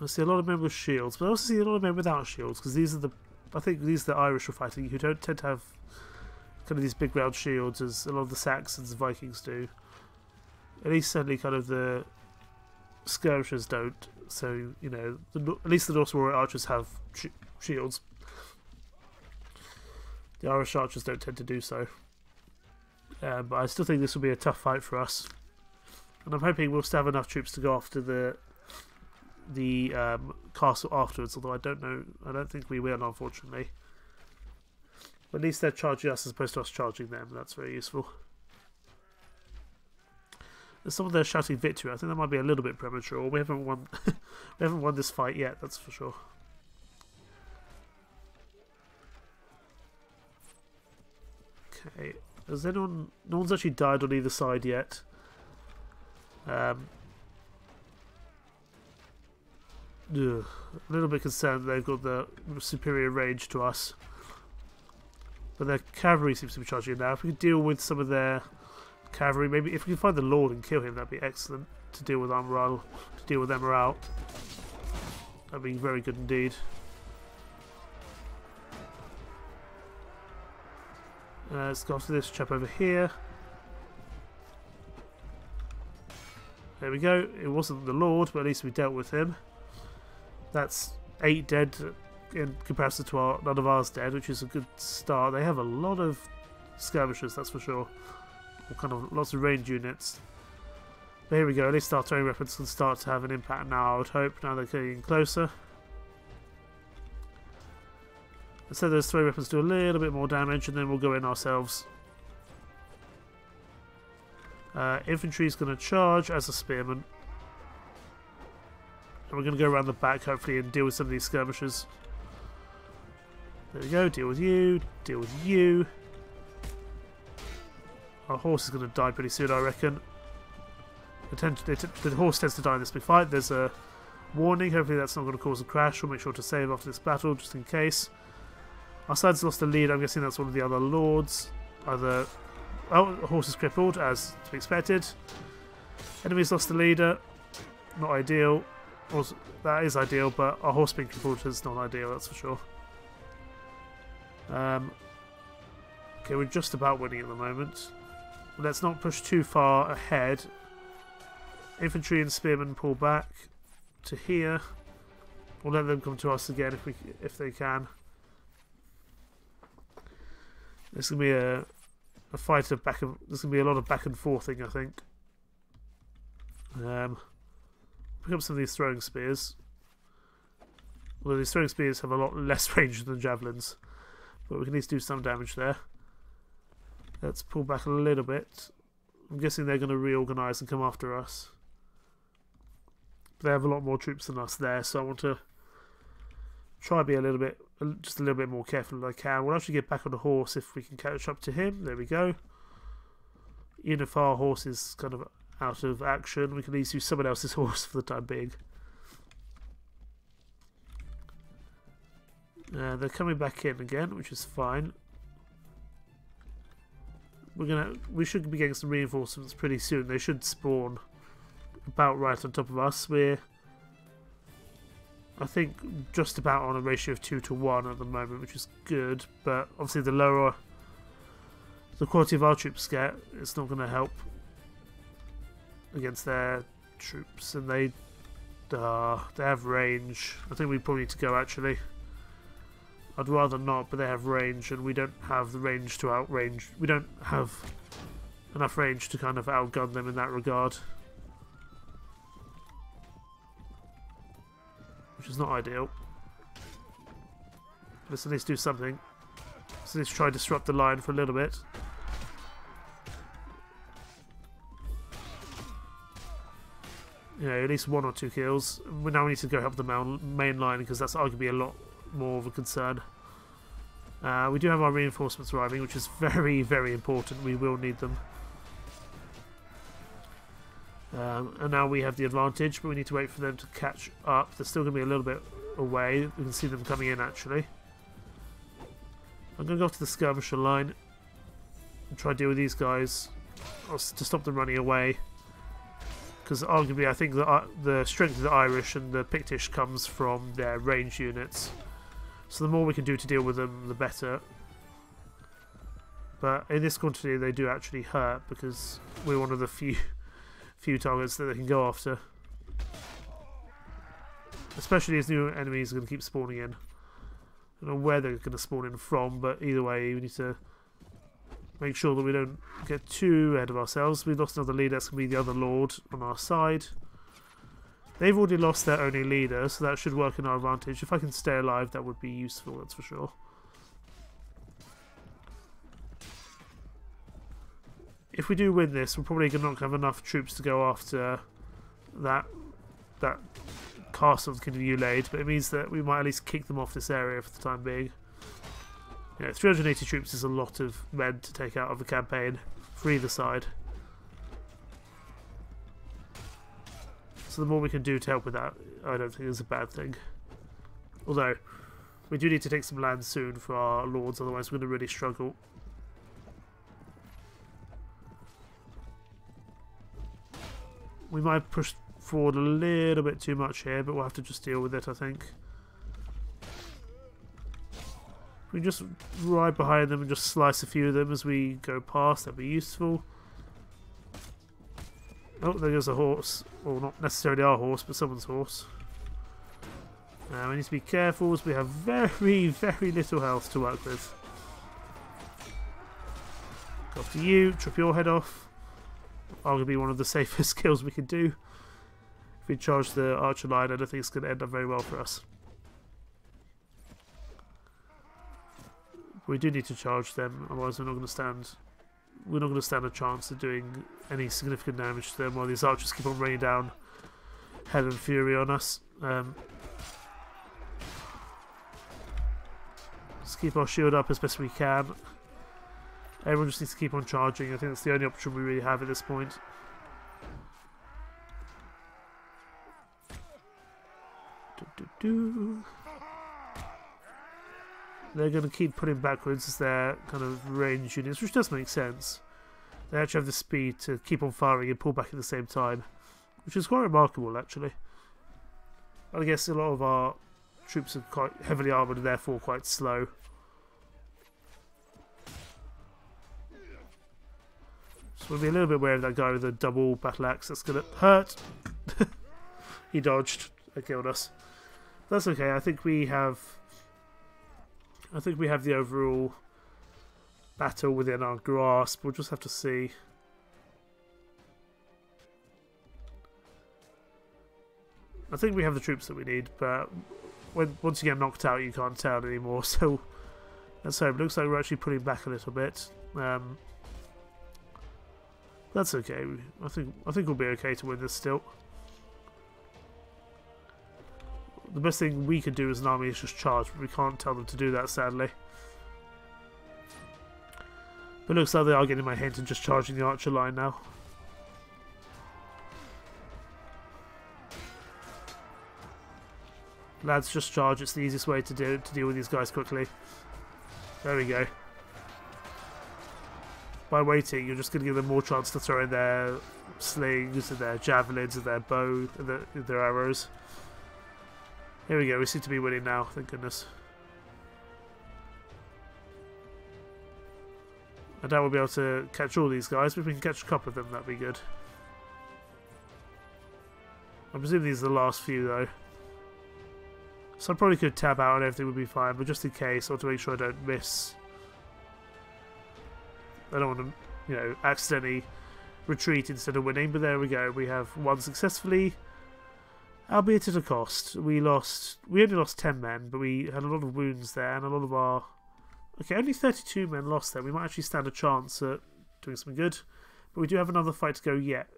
I see a lot of men with shields, but I also see a lot of men without shields, because these are the, I think these are the Irish who are fighting, who don't tend to have kind of these big round shields as a lot of the Saxons and Vikings do. At least certainly kind of the skirmishers don't. So, you know, at least the Norse warrior archers have shields. The Irish archers don't tend to do so. But I still think this will be a tough fight for us. And I'm hoping we'll still have enough troops to go after the castle afterwards, although I don't know, I don't think we will, unfortunately. But at least they're charging us as opposed to us charging them. That's very useful. There's someone there shouting victory. I think that might be a little bit premature. We haven't won. We haven't won this fight yet. That's for sure. Okay. Has anyone? No one's actually died on either side yet. A little bit concerned they've got the superior range to us. But their cavalry seems to be charging now. If we could deal with some of their cavalry, maybe if we can find the Lord and kill him, that'd be excellent to deal with our morale, to deal with their morale. That'd be very good indeed. Let's go after this chap over here. There we go. It wasn't the Lord, but at least we dealt with him. That's 8 dead in comparison to none of ours dead, which is a good start. They have a lot of skirmishers, that's for sure. Or kind of lots of range units. But here we go. At least our throwing weapons can start to have an impact now, I would hope. Now they're getting closer. And so those throwing weapons do a little bit more damage, and then we'll go in ourselves. Infantry is going to charge as a spearman. And we're going to go around the back, hopefully, and deal with some of these skirmishers. There we go. Deal with you. Deal with you. Our horse is going to die pretty soon, I reckon. The horse tends to die in this big fight. There's a warning. Hopefully that's not going to cause a crash. We'll make sure to save after this battle, just in case. Our side's lost the lead. I'm guessing that's one of the other lords. Either... Oh, the horse is crippled, as to be expected. Enemy's lost the leader. Not ideal. Also, that is ideal, but our horse being crippled is not ideal, that's for sure. Okay, we're just about winning at the moment. Let's not push too far ahead. Infantry and spearmen pull back to here. We'll let them come to us again if they can. This is gonna be a fight of there's gonna be a lot of back and forthing, I think. Pick up some of these throwing spears. Although these throwing spears have a lot less range than javelins, but we can at least do some damage there. Let's pull back a little bit. I'm guessing they're going to reorganise and come after us. But they have a lot more troops than us there, so I want to try to be just a little bit more careful as I can. We'll actually get back on the horse if we can catch up to him. There we go. Even if our horse is kind of out of action, we can at least use someone else's horse for the time being. They're coming back in again, which is fine. We should be getting some reinforcements pretty soon. They should spawn about right on top of us. We're, I think, just about on a ratio of 2 to 1 at the moment, which is good. But obviously, the lower the quality of our troops get, it's not going to help against their troops, and they have range. I think we probably need to go, actually. I'd rather not, but they have range, and we don't have the range to outrange. We don't have enough range to kind of outgun them in that regard, which is not ideal. Let's at least do something. So let's try to disrupt the line for a little bit. Yeah, at least 1 or 2 kills. We now need to go help the main line, because that's arguably a lot more of a concern. We do have our reinforcements arriving, which is very, very important. We will need them. And now we have the advantage, but we need to wait for them to catch up. They're still going to be a little bit away. We can see them coming in, actually. I'm going to go to the skirmisher line and try to deal with these guys to stop them running away. Because arguably I think the strength of the Irish and the Pictish comes from their range units. So the more we can do to deal with them, the better. But in this quantity they do actually hurt, because we're one of the few targets that they can go after. Especially as new enemies are going to keep spawning in. I don't know where they're going to spawn in from, but either way we need to make sure that we don't get too ahead of ourselves. We've lost another leader, that's going to be the other lord on our side. They've already lost their only leader, so that should work in our advantage. If I can stay alive, that would be useful, that's for sure. If we do win this, we're probably not going to have enough troops to go after that castle that can be laid, but it means that we might at least kick them off this area for the time being. You know, 380 troops is a lot of men to take out of a campaign for either side. So the more we can do to help with that, I don't think is a bad thing. Although, we do need to take some land soon for our lords, otherwise we're going to really struggle. We might push forward a little bit too much here, but we'll have to just deal with it, I think. We can just ride behind them and just slice a few of them as we go past, that'd be useful. Oh, there goes a horse. Well, not necessarily our horse, but someone's horse. We need to be careful as we have very, very little health to work with. Go after you, trip your head off. Arguably one of the safest kills we can do. If we charge the archer line, I don't think it's going to end up very well for us. We do need to charge them, otherwise we're not going to stand. We're not going to stand a chance of doing any significant damage to them while these archers keep on raining down hell and fury on us. Let's keep our shield up as best we can. Everyone just needs to keep on charging. I think that's the only option we really have at this point. They're going to keep putting backwards as their kind of range units, which does make sense. They actually have the speed to keep on firing and pull back at the same time, which is quite remarkable actually. I guess a lot of our troops are quite heavily armoured and therefore quite slow. So we'll be a little bit wary of that guy with the double battle axe. That's going to hurt. He dodged and killed us. That's okay. I think we have the overall battle within our grasp. We'll just have to see. I think we have the troops that we need, but once you get knocked out, you can't tell anymore. So let's hope. It looks like we're actually pulling back a little bit. That's okay. I think we'll be okay to win this still. The best thing we can do as an army is just charge, but we can't tell them to do that, sadly. But it looks like they are getting my hint and just charging the archer line now. Lads, just charge. It's the easiest way to deal with these guys quickly. There we go. By waiting, you're just going to give them more chance to throw in their slings and their javelins and their bow and their arrows. Here we go, we seem to be winning now, thank goodness. I doubt we'll be able to catch all these guys, but if we can catch a couple of them, that'd be good. I presume these are the last few, though. So I probably could tab out and everything would be fine, but just in case, I want to make sure I don't miss. I don't want to, you know, accidentally retreat instead of winning, but there we go. We have won successfully. Albeit at a cost. We only lost 10 men, but we had a lot of wounds there, and a lot of our... Okay, only 32 men lost there. We might actually stand a chance at doing something good. But we do have another fight to go yet.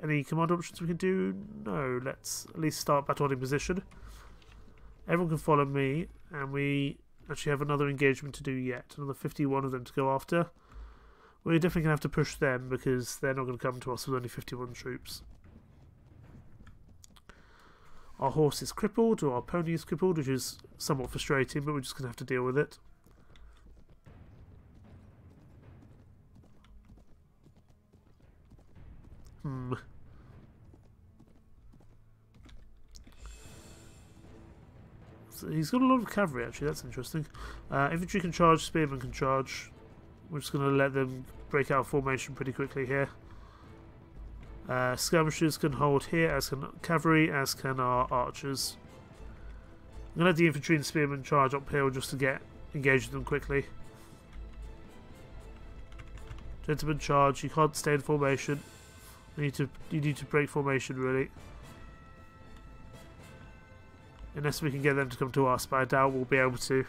Any command options we can do? No, let's at least start battle holding position. Everyone can follow me, and we actually have another engagement to do yet. Another 51 of them to go after. We're definitely going to have to push them, because they're not going to come to us with only 51 troops. Our horse is crippled, or our pony is crippled, which is somewhat frustrating, but we're just going to have to deal with it. So he's got a lot of cavalry, actually. That's interesting. Infantry can charge, spearmen can charge. We're just going to let them break out of formation pretty quickly here. Skirmishers can hold here, as can cavalry, as can our archers. I'm going to let the infantry and spearmen charge uphill just to get engaged with them quickly. Gentlemen, charge. You can't stay in formation. You need to break formation, really. Unless we can get them to come to us, but I doubt we'll be able to.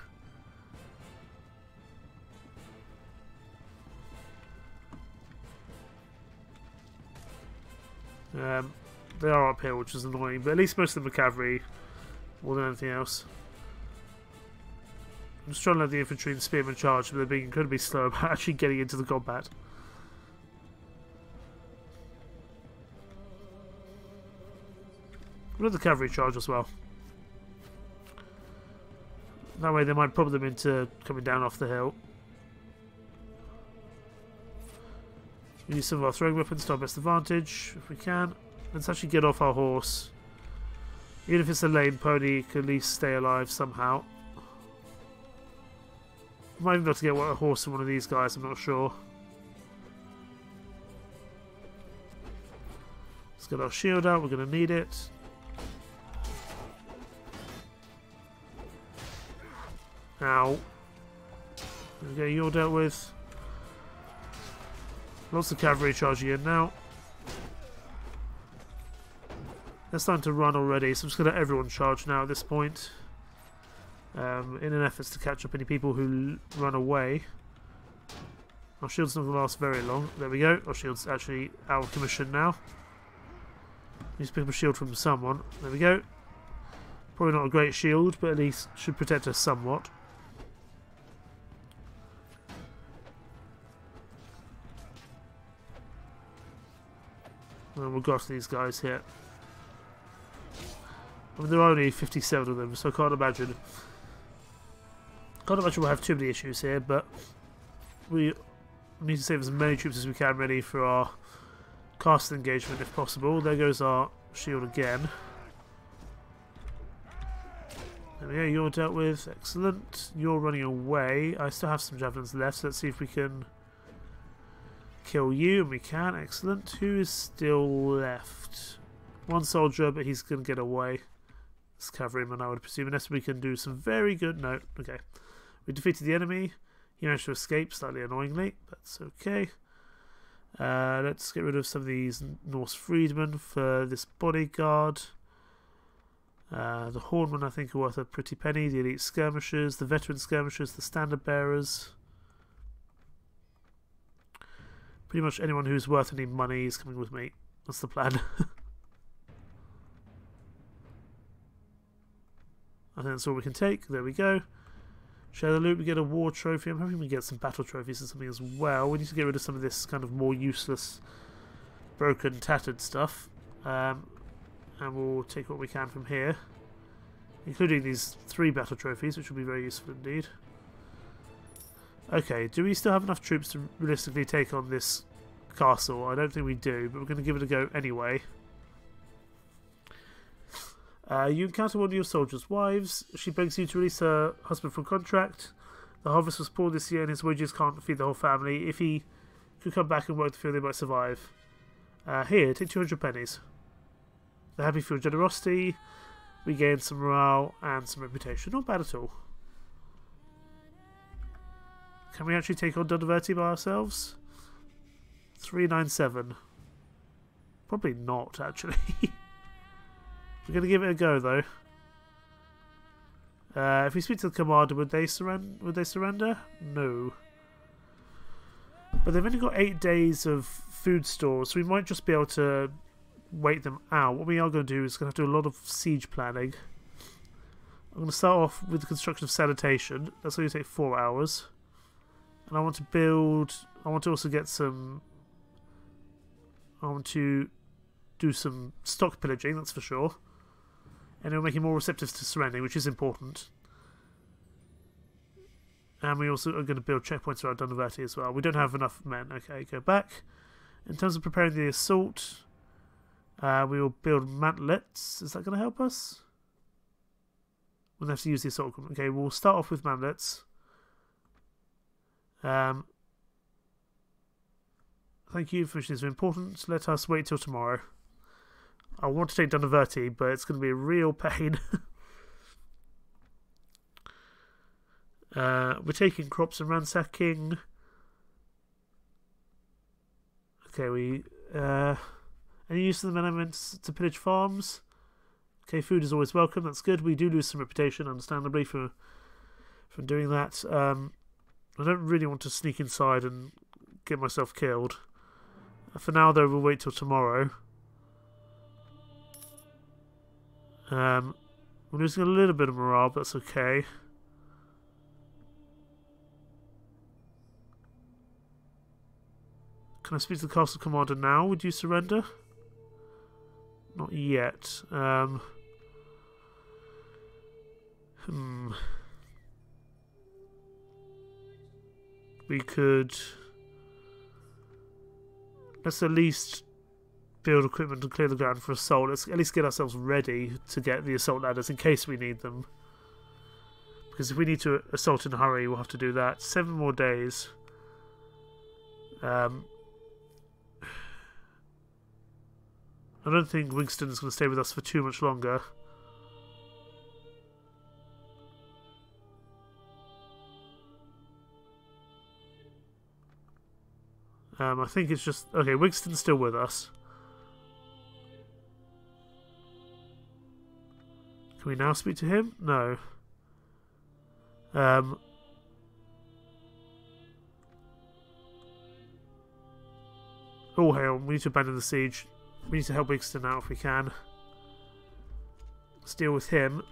They are up here, which is annoying, but at least most of them are cavalry more than anything else. I'm just trying to let the infantry and spearmen charge, but they're being incredibly slow about actually getting into the combat. We'll let the cavalry charge as well. That way they might prop them into coming down off the hill. We use some of our throwing weapons to our best advantage, if we can. Let's actually get off our horse. Even if it's a lame pony, it can at least stay alive somehow. We might even be able to get a horse from one of these guys, I'm not sure. Let's get our shield out, we're going to need it. Ow. There we go, you're dealt with. Lots of cavalry charging in now. They're starting to run already, so I'm just going to let everyone charge now at this point. In an effort to catch up any people who run away. Our shield's not going to last very long. There we go. Our shield's actually out of commission now. Need to pick up a shield from someone. There we go. Probably not a great shield, but at least should protect us somewhat. And we'll go after these guys here. I mean, there are only 57 of them, so I can't imagine we'll have too many issues here, but we need to save as many troops as we can ready for our castle engagement if possible. There goes our shield again. There we go, you're dealt with. Excellent. You're running away. I still have some javelins left, so let's see if we can kill you, and we can. Excellent. Who is still left? One soldier, but he's going to get away. It's cavalryman, I would presume, unless we can do some very good... No, okay. We defeated the enemy. He managed to escape, slightly annoyingly. That's okay. Let's get rid of some of these Norse freedmen for this bodyguard. The hornmen, I think, are worth a pretty penny. The elite skirmishers, the veteran skirmishers, the standard bearers. Pretty much anyone who's worth any money is coming with me. That's the plan. I think that's all we can take. There we go. Share the loot. We get a war trophy. I'm hoping we get some battle trophies and something as well. We need to get rid of some of this kind of more useless, broken, tattered stuff. And we'll take what we can from here. Including these 3 battle trophies, which will be very useful indeed. Okay, do we still have enough troops to realistically take on this castle? I don't think we do, but we're going to give it a go anyway. You encounter one of your soldiers' wives. She begs you to release her husband from contract. The harvest was poor this year and his wages can't feed the whole family. If he could come back and work the field, they might survive. Here, take 200 pennies. They're happy for your generosity. We gain some morale and some reputation. Not bad at all. Can we actually take on Dunverty by ourselves? 397. Probably not, actually. We're going to give it a go, though. If we speak to the commander, would they surrender? No. But they've only got 8 days of food stores, so we might just be able to wait them out. What we are going to do is going to have to do a lot of siege planning. I'm going to start off with the construction of sanitation. That's going to take 4 hours. And I want to build... I want to also get some... I want to do some stock pillaging, that's for sure. And it'll make it more receptive to surrendering, which is important. And we also are going to build checkpoints around Dunverty as well. We don't have enough men. Okay, go back. In terms of preparing the assault, we will build mantlets. Is that going to help us? We'll have to use the assault equipment. Okay, we'll start off with manlets. Thank you for this. Important. Let us wait till tomorrow. I want to take down Averti, but it's going to be a real pain. We're taking crops and ransacking. Okay, we any use of the elements to pillage farms? Okay, food is always welcome. That's good. We do lose some reputation, understandably, for doing that. I don't really want to sneak inside and get myself killed. For now, though, we'll wait till tomorrow. We're losing a little bit of morale, but that's okay. Can I speak to the castle commander now? Would you surrender? Not yet. We could... Let's at least build equipment and clear the ground for assault. Let's at least get ourselves ready to get the assault ladders in case we need them. Because if we need to assault in a hurry, we'll have to do that. 7 more days. I don't think Wigston is going to stay with us for too much longer. I think it's just... Okay, Wigston's still with us. Can we now speak to him? No. All hail, we need to abandon the siege. We need to help Wigston out if we can. Let's deal with him.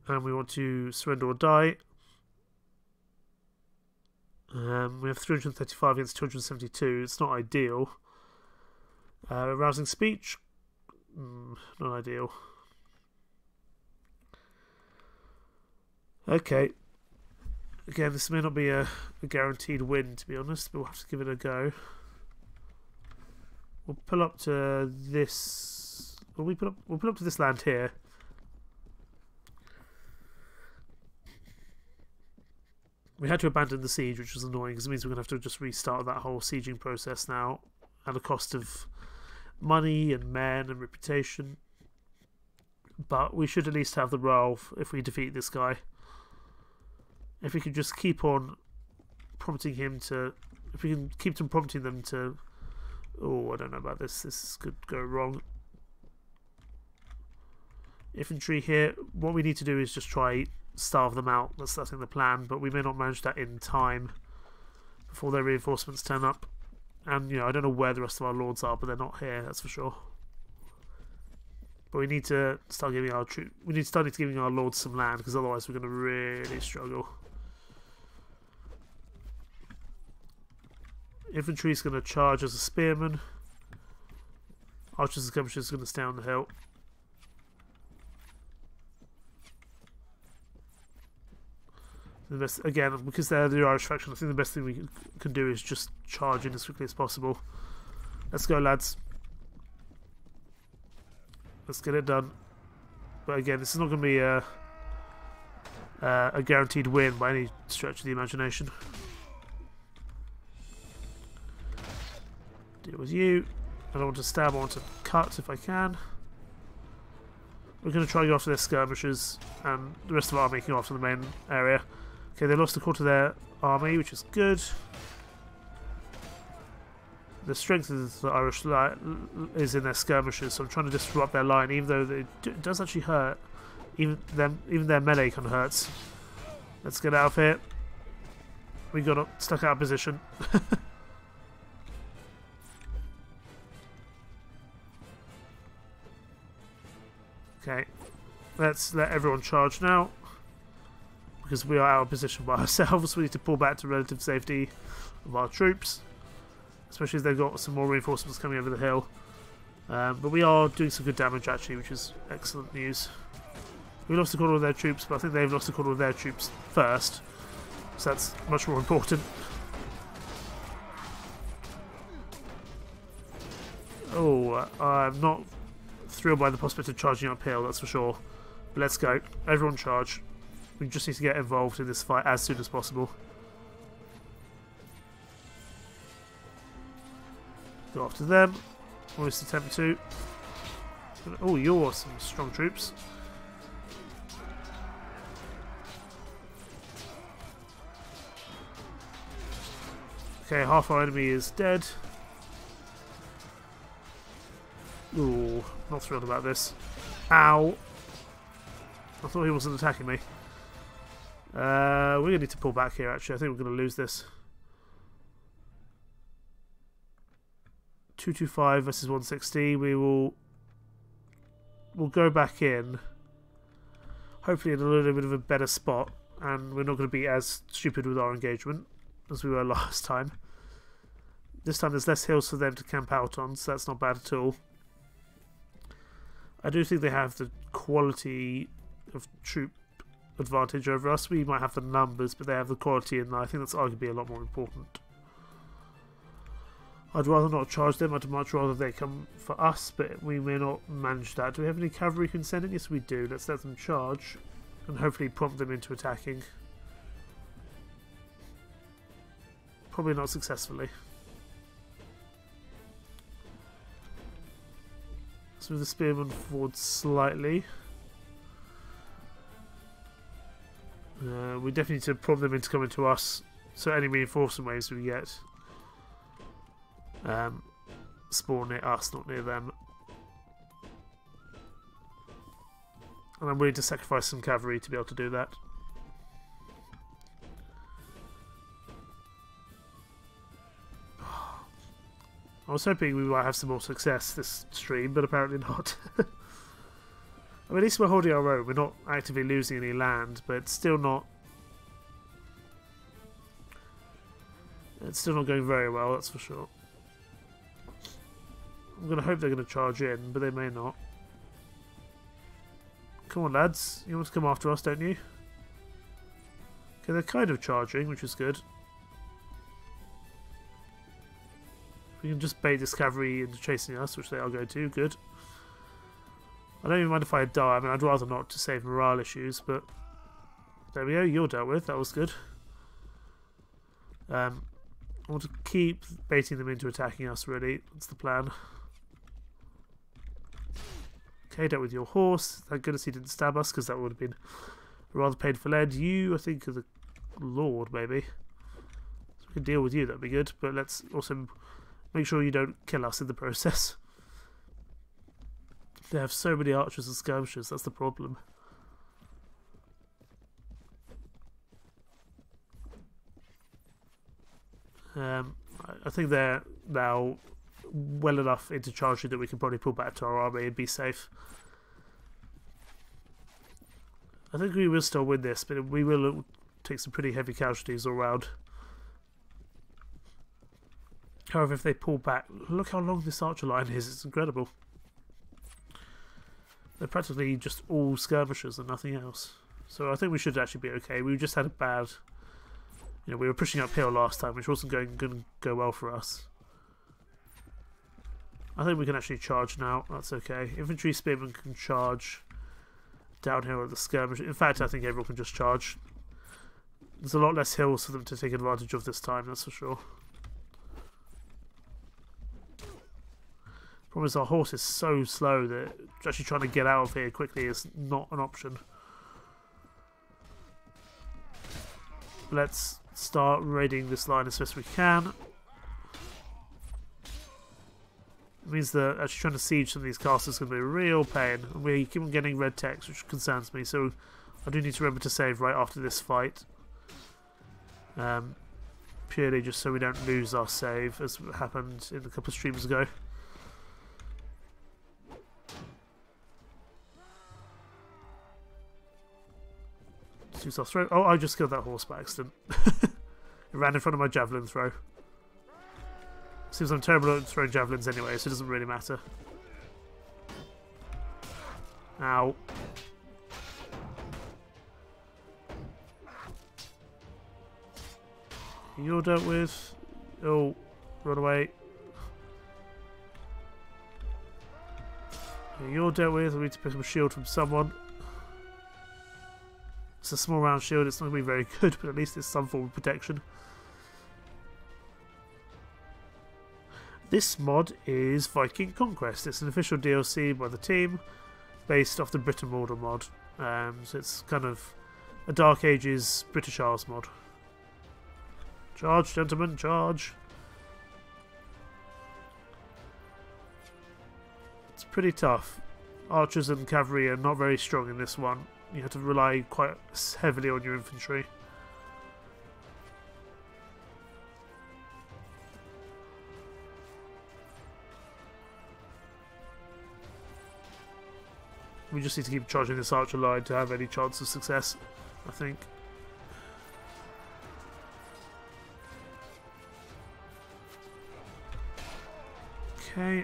And we want to surrender or die. We have 335 against 272. It's not ideal. Rousing speech. Not ideal. Okay. Again, this may not be a guaranteed win, to be honest, but we'll have to give it a go. We'll pull up to this. We'll pull up to this land here. We had to abandon the siege, which was annoying because it means we're going to have to just restart that whole sieging process now at a cost of money and men and reputation. But we should at least have the role if we defeat this guy. If we could just keep on prompting him to... If we can keep on prompting them to... Oh, I don't know about this. This could go wrong. Infantry here. What we need to do is just try... starve them out. That's I think the plan, but we may not manage that in time before their reinforcements turn up. And you know, I don't know where the rest of our lords are, but they're not here, that's for sure. But we need to start giving our giving our lords some land, because otherwise we're going to really struggle. Infantry is going to charge as a spearman. Archers and skirmishers are going to stay on the hill. The best, again, because they're the Irish faction, I think the best thing we can do is just charge in as quickly as possible. Let's go, lads. Let's get it done. But again, this is not going to be a guaranteed win by any stretch of the imagination. Deal with you. I don't want to stab, I want to cut if I can. We're going to try and go after their skirmishers, and the rest of our army can go after the main area. Okay, they lost a quarter of their army, which is good. The strength of the Irish is in their skirmishers, so I'm trying to disrupt their line, even though it does actually hurt. Even their melee kind of hurts. Let's get out of here. We got stuck out of position. Okay, let's let everyone charge now. Because we are out of position by ourselves, we need to pull back to relative safety of our troops. Especially as they've got some more reinforcements coming over the hill. But we are doing some good damage actually, which is excellent news. We lost a quarter of their troops, but I think they've lost a quarter of their troops first. So that's much more important. Oh, I'm not thrilled by the prospect of charging uphill, that's for sure. But let's go. Everyone charge. We just need to get involved in this fight as soon as possible. Go after them. Always attempt to. Oh, you're some strong troops. Okay, half our enemy is dead. Ooh, not thrilled about this. Ow! I thought he wasn't attacking me. We're going to need to pull back here, actually. I think we're going to lose this. 225 versus 160. We'll go back in. Hopefully in a little bit of a better spot. And we're not going to be as stupid with our engagement as we were last time. This time there's less hills for them to camp out on, so that's not bad at all. I do think they have the quality of troop advantage over us. We might have the numbers, but they have the quality, and I think that's arguably a lot more important. I'd rather not charge them. I'd much rather they come for us, but we may not manage that. Do we have any cavalry we can send in? Yes, we do. Let's let them charge and hopefully prompt them into attacking. Probably not successfully. Let's move the spearmen forward slightly. We definitely need to prompt them into coming to us, so any reinforcement waves we get spawn near us, not near them. And I'm willing to sacrifice some cavalry to be able to do that. I was hoping we might have some more success this stream, but apparently not. I mean, at least we're holding our own. We're not actively losing any land, but it's still not... It's still not going very well, that's for sure. I'm going to hope they're going to charge in, but they may not. Come on, lads. You want to come after us, don't you? Okay, they're kind of charging, which is good. We can just bait this cavalry into chasing us, which they are going to. Good. I don't even mind if I die. I mean, I'd rather not to save morale issues, but there we go. You're dealt with. That was good. I want to keep baiting them into attacking us, really. That's the plan. Okay, dealt with your horse. Thank goodness he didn't stab us, because that would have been a rather painful end. You, I think, are the Lord, maybe. So we can deal with you. That'd be good. But let's also... make sure you don't kill us in the process. They have so many archers and skirmishers, that's the problem. I think they're now well enough into charging that we can probably pull back to our army and be safe. I think we will still win this, but we will take some pretty heavy casualties all round. However, if they pull back, look how long this archer line is, it's incredible. They're practically just all skirmishers and nothing else. So I think we should actually be okay. We just had a bad... You know, we were pushing uphill last time, which wasn't going to go well for us. I think we can actually charge now, that's okay. Infantry spearmen can charge downhill at the skirmish. In fact, I think everyone can just charge. There's a lot less hills for them to take advantage of this time, that's for sure. Problem is our horse is so slow that actually trying to get out of here quickly is not an option. Let's start raiding this line as best as we can. It means that actually trying to siege some of these castles is going to be a real pain. And we keep on getting red text, which concerns me, so I do need to remember to save right after this fight. Purely just so we don't lose our save, as happened in a couple of streams ago. Oh, I just killed that horse by accident. It ran in front of my javelin throw. Seems I'm terrible at throwing javelins anyway, so it doesn't really matter. Ow. You're dealt with. Oh, run away. Okay, you're dealt with. We need to pick up a shield from someone. It's a small round shield. It's not going to be very good, but at least it's some form of protection. This mod is Viking Conquest. It's an official DLC by the team, based off the Britain Border mod. So it's kind of a Dark Ages British Isles mod. Charge, gentlemen, charge! It's pretty tough. Archers and cavalry are not very strong in this one. You have to rely quite heavily on your infantry. We just need to keep charging this archer line to have any chance of success, I think. Okay,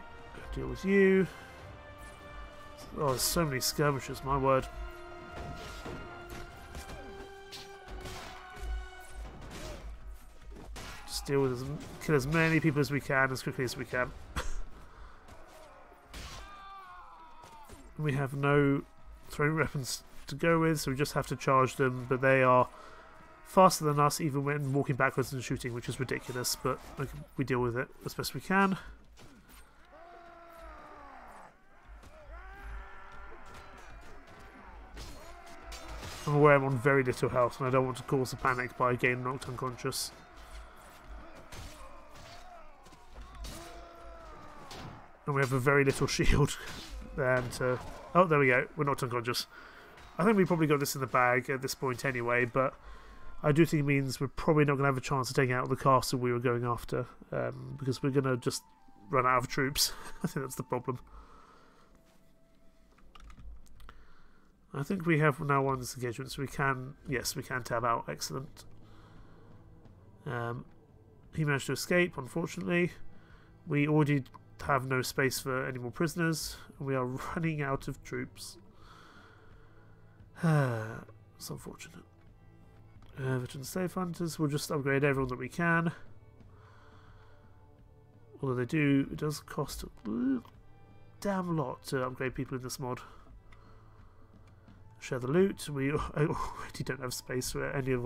deal with you. Oh, there's so many skirmishers, my word. Just deal with kill as many people as we can, as quickly as we can. We have no throwing weapons to go with, so we just have to charge them, but they are faster than us even when walking backwards and shooting, which is ridiculous, but we deal with it as best we can. I'm aware I'm on very little health and I don't want to cause a panic by getting knocked unconscious. And we have a very little shield. Oh, there we go. We're not unconscious. I think we probably got this in the bag at this point anyway, but I do think it means we're probably not going to have a chance of taking out the castle we were going after, because we're going to just run out of troops. I think that's the problem. I think we have now won this engagement, so we can, yes, we can tab out. Excellent. He managed to escape, unfortunately. We already have no space for any more prisoners, and we are running out of troops. It's unfortunate. Veteran slave hunters, we'll just upgrade everyone that we can. Although they do, it does cost a damn lot to upgrade people in this mod. Share the loot. We already don't have space for any of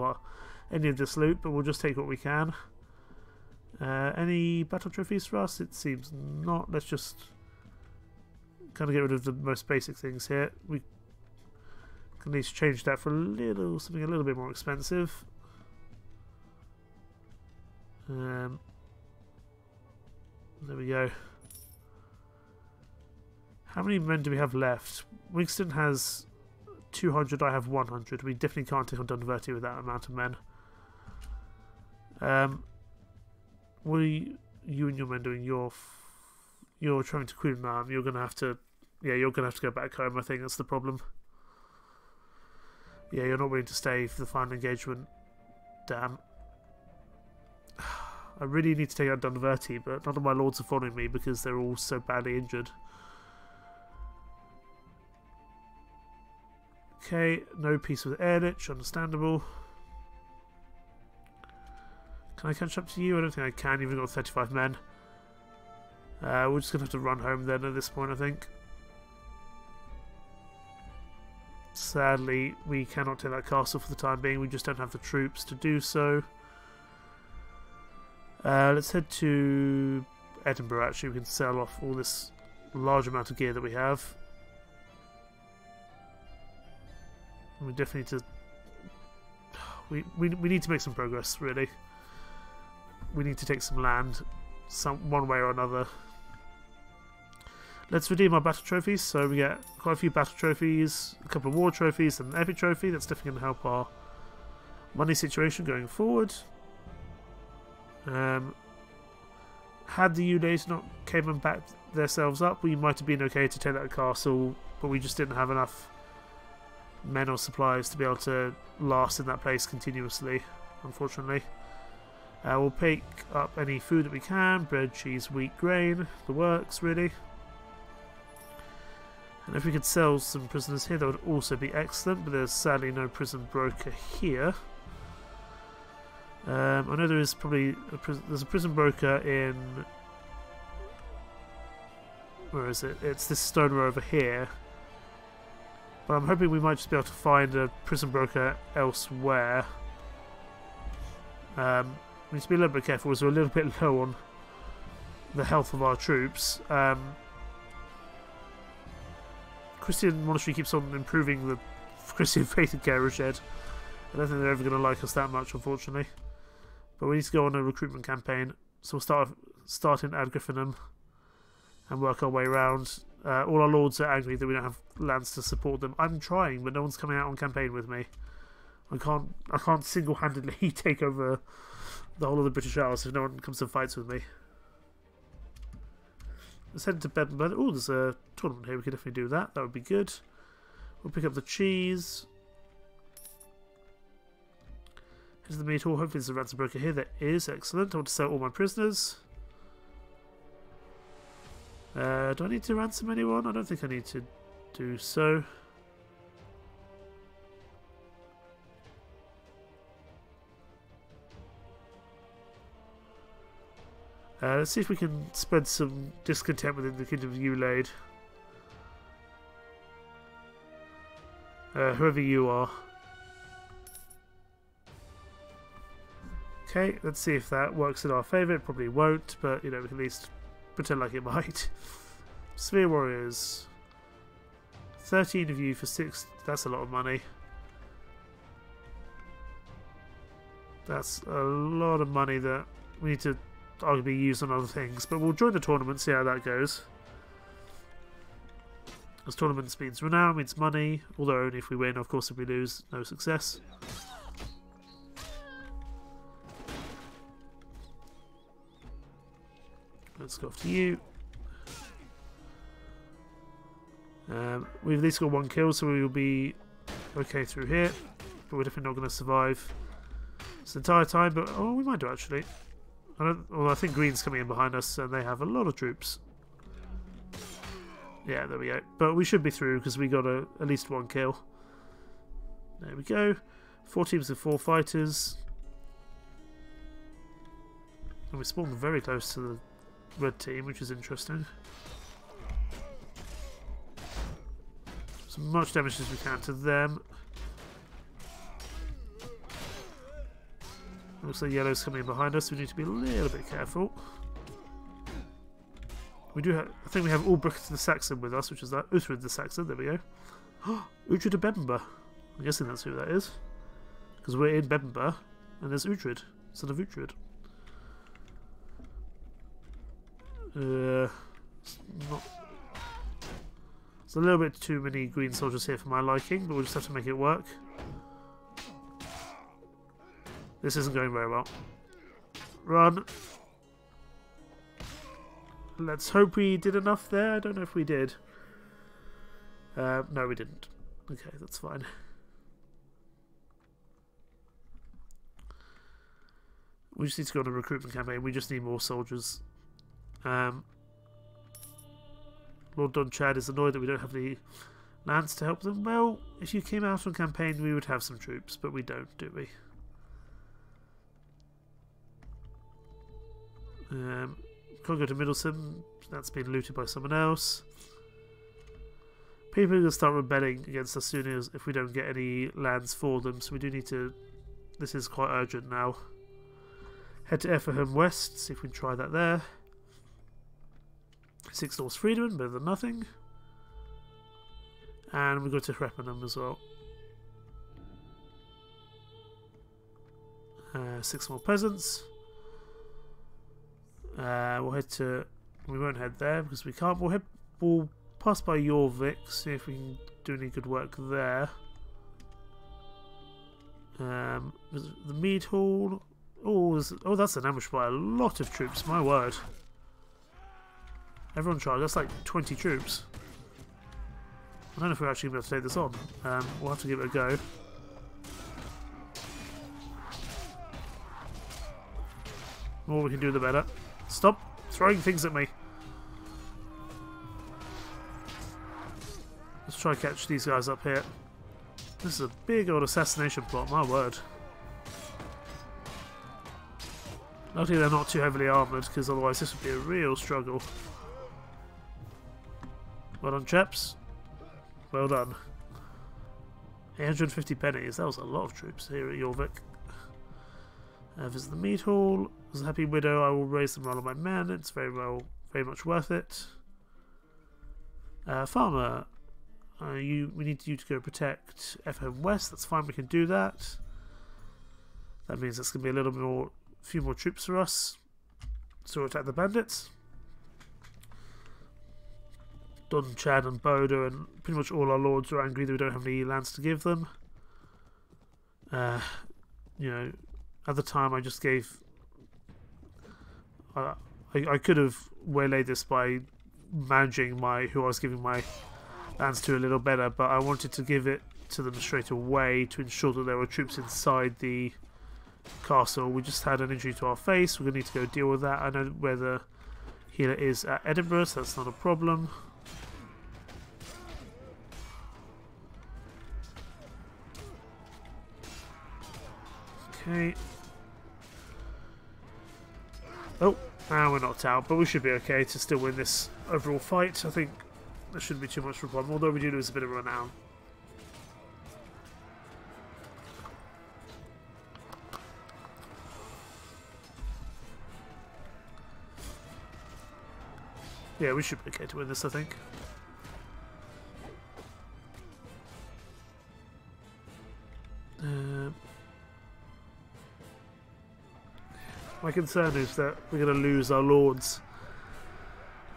this loot, but we'll just take what we can. Any battle trophies for us? It seems not. Let's just kind of get rid of the most basic things here. We can at least change that for something a little bit more expensive. There we go. How many men do we have left? Wigston has 200, I have 100. We definitely can't take on Dunverty with that amount of men. What are you and your men doing? You're trying to Queen Ma'am. You're gonna have to, yeah, you're gonna have to go back home. I think that's the problem. Yeah, you're not willing to stay for the final engagement. Damn. I really need to take out Dunverty, but none of my lords are following me because they're all so badly injured. Okay, no peace with Ehrlich, understandable. Can I catch up to you? I don't think I can. You've got 35 men. We're just going to have to run home then at this point, I think. Sadly, we cannot take that castle for the time being. We just don't have the troops to do so. Let's head to Edinburgh, actually. We can sell off all this large amount of gear that we have. We definitely need to... We need to make some progress, really. We need to take some land, one way or another. Let's redeem our battle trophies. So we get quite a few battle trophies, a couple of war trophies, and an epic trophy. That's definitely going to help our money situation going forward. Had the Udays not came and backed themselves up, we might have been okay to take that castle, but we just didn't have enough men or supplies to be able to last in that place continuously, unfortunately. We'll pick up any food that we can, bread, cheese, wheat, grain, the works really. And if we could sell some prisoners here, that would also be excellent, but there's sadly no prison broker here. I know there is probably there's a prison broker in Where is it? It's this stone row over here. But I'm hoping we might just be able to find a prison broker elsewhere. We need to be a little bit careful as we're a little bit low on the health of our troops. Christian Monastery keeps on improving the Christian Faith and Care shed. I don't think they're ever going to like us that much, unfortunately. But we need to go on a recruitment campaign. So we'll start in Adgriffinum and work our way around. All our lords are angry that we don't have lands to support them. I'm trying, but no one's coming out on campaign with me. I can't single-handedly take over the whole of the British Isles if no one comes and fights with me. Let's head to Bedford. Oh, there's a tournament here. We could definitely do that. That would be good. We'll pick up the cheese. Here's the meat hall. Hopefully there's a ransom broker here. There is. Excellent. I want to sell all my prisoners. Do I need to ransom anyone? I don't think I need to do so. Let's see if we can spread some discontent within the Kingdom of Ulade. Whoever you are. Okay, let's see if that works in our favour. It probably won't, but you know, we can at least pretend like it might. Sphere Warriors. 13 of you for 6. That's a lot of money. That's a lot of money that we need to arguably use on other things. But we'll join the tournament, see how that goes. As tournaments means renown, means money. Although only if we win. Of course, if we lose, no success. Let's go after you. We've at least got 1 kill, so we will be okay through here. But we're definitely not going to survive this entire time. But oh, we might do actually. I think Green's coming in behind us, and they have a lot of troops. Yeah, there we go. But we should be through because we got at least 1 kill. There we go. 4 teams of 4 fighters, and we spawned very close to the red team, which is interesting. As much damage as we can to them. Looks like yellow's coming in behind us. We need to be a little bit careful. We do have, I think we have Ulbrich the Saxon with us, which is that Huithril the Saxon. There we go. Uhtred of Bebbanburg. I'm guessing that's who that is, because we're in Bebbanburg, and there's Uhtred, son of Uhtred. It's a little bit too many green soldiers here for my liking, but we'll just have to make it work. This isn't going very well. Run. Let's hope we did enough there. I don't know if we did. No, we didn't. Okay, that's fine. We just need to go on a recruitment campaign. We just need more soldiers. Lord Don Chad is annoyed that we don't have the lands to help them. Well, if you came out on campaign, we would have some troops, but we don't, do we? Can't go to Middleton. That's been looted by someone else. People are going to start rebelling against us soon as if we don't get any lands for them, so we do need to... This is quite urgent now. Head to Effingham West, see if we can try that there. 6 Norse Freedmen, better than nothing. And we go to Reppenham as well. 6 more peasants. We'll head to... We won't head there because we can't. We'll pass by Jorvik, see if we can do any good work there. The Mead Hall. Oh, that's an ambush by a lot of troops, my word. Everyone charge, that's like 20 troops. I don't know if we're actually going to be able to take this on. We'll have to give it a go. The more we can do, the better. Stop throwing things at me. Let's try and catch these guys up here. This is a big old assassination plot, my word. Luckily they're not too heavily armoured, because otherwise this would be a real struggle. Well done, chaps. Well done. 850 pennies. That was a lot of troops here at Jorvik. Visit the meat hall. As a happy widow, I will raise the morale of my men. It's very much worth it. Farmer, we need you to go protect FM West. That's fine. We can do that. That means it's going to be a few more troops for us. So we'll attack the bandits. Don, Chad, and Boda, and pretty much all our lords are angry that we don't have any lands to give them. You know, at the time I just gave. I could have waylaid this by managing who I was giving my lands to a little better, but I wanted to give it to them straight away to ensure that there were troops inside the castle. We just had an injury to our face. We're going to need to go deal with that. I know where the healer is at Edinburgh, so that's not a problem. Okay. Oh, and we're knocked out, but we should be okay to still win this overall fight. I think there shouldn't be too much of a problem, although we do lose a bit of renown. Yeah, we should be okay to win this, I think. My concern is that we're going to lose our lords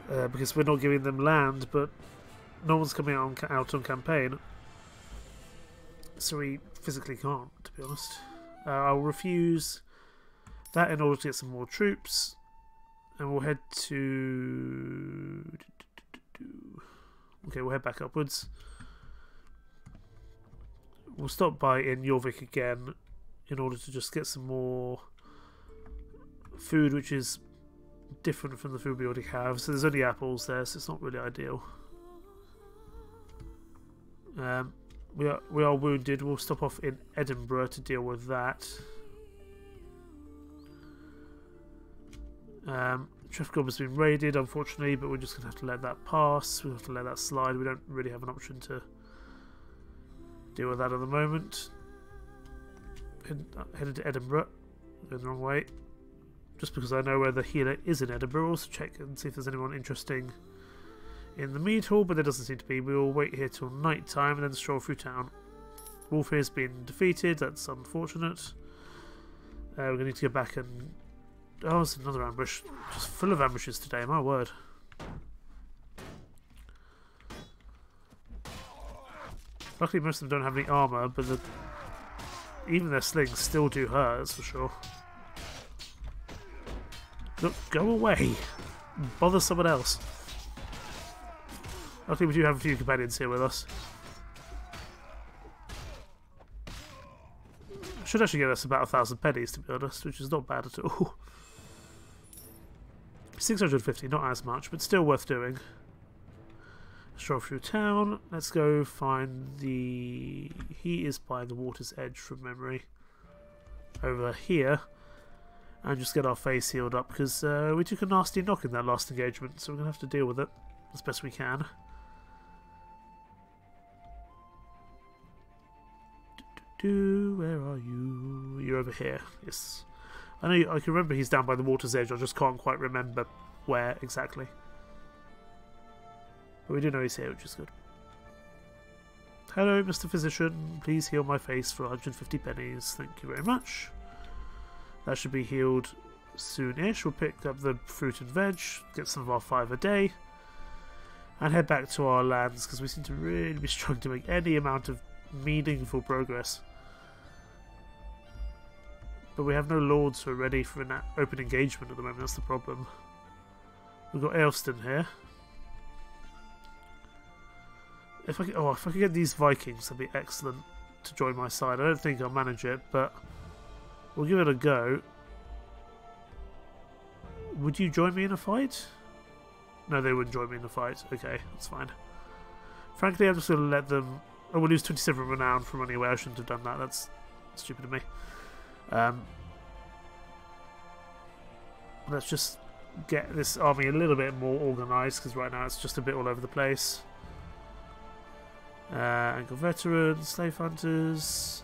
because we're not giving them land, but no one's coming out on campaign, so we physically can't, to be honest. I'll refuse that in order to get some more troops, and we'll head to... Okay, we'll head back upwards. We'll stop by in Jorvik again in order to just get some more food, which is different from the food we already have. So there's only apples there, so it's not really ideal. We are wounded. We'll stop off in Edinburgh to deal with that. Trefgob has been raided, unfortunately, but we're just going to have to let that pass. We'll have to let that slide. We don't really have an option to deal with that at the moment. Headed to Edinburgh. Going the wrong way. Just because I know where the healer is in Edinburgh. We'll also check and see if there's anyone interesting in the mead hall, but there doesn't seem to be. We will wait here till night time and then stroll through town. Wolf has been defeated. That's unfortunate. We're going to need to go back and... Oh, it's another ambush. Just full of ambushes today, my word. Luckily most of them don't have any armour, but even their slings still do hurt, that's for sure. Look, go away! Bother someone else. Luckily we do have a few companions here with us. Should actually get us about 1,000 pennies, to be honest, which is not bad at all. 650, not as much, but still worth doing. Stroll through town. Let's go find the... He is by the water's edge from memory. Over here. And just get our face healed up, because we took a nasty knock in that last engagement, so we're going to have to deal with it as best we can. Where are you? You're over here. Yes. I know. I can remember he's down by the water's edge. I just can't quite remember where exactly. But we do know he's here, which is good. Hello, Mr. Physician. Please heal my face for 150 pennies. Thank you very much. That should be healed soon-ish. We'll pick up the fruit and veg, get some of our 5 a day, and head back to our lands, because we seem to really be struggling to make any amount of meaningful progress. But we have no lords who are ready for an open engagement at the moment. That's the problem. We've got Aelston here. If I could get these Vikings, that'd be excellent to join my side. I don't think I'll manage it, but we'll give it a go. Would you join me in a fight? No, they wouldn't join me in a fight. Okay, that's fine. Frankly, I'm just going to let them... Oh, we'll lose 27 renown from running away. I shouldn't have done that. That's stupid of me. Let's just get this army a little bit more organised, because right now it's just a bit all over the place. Angle veterans, slave hunters,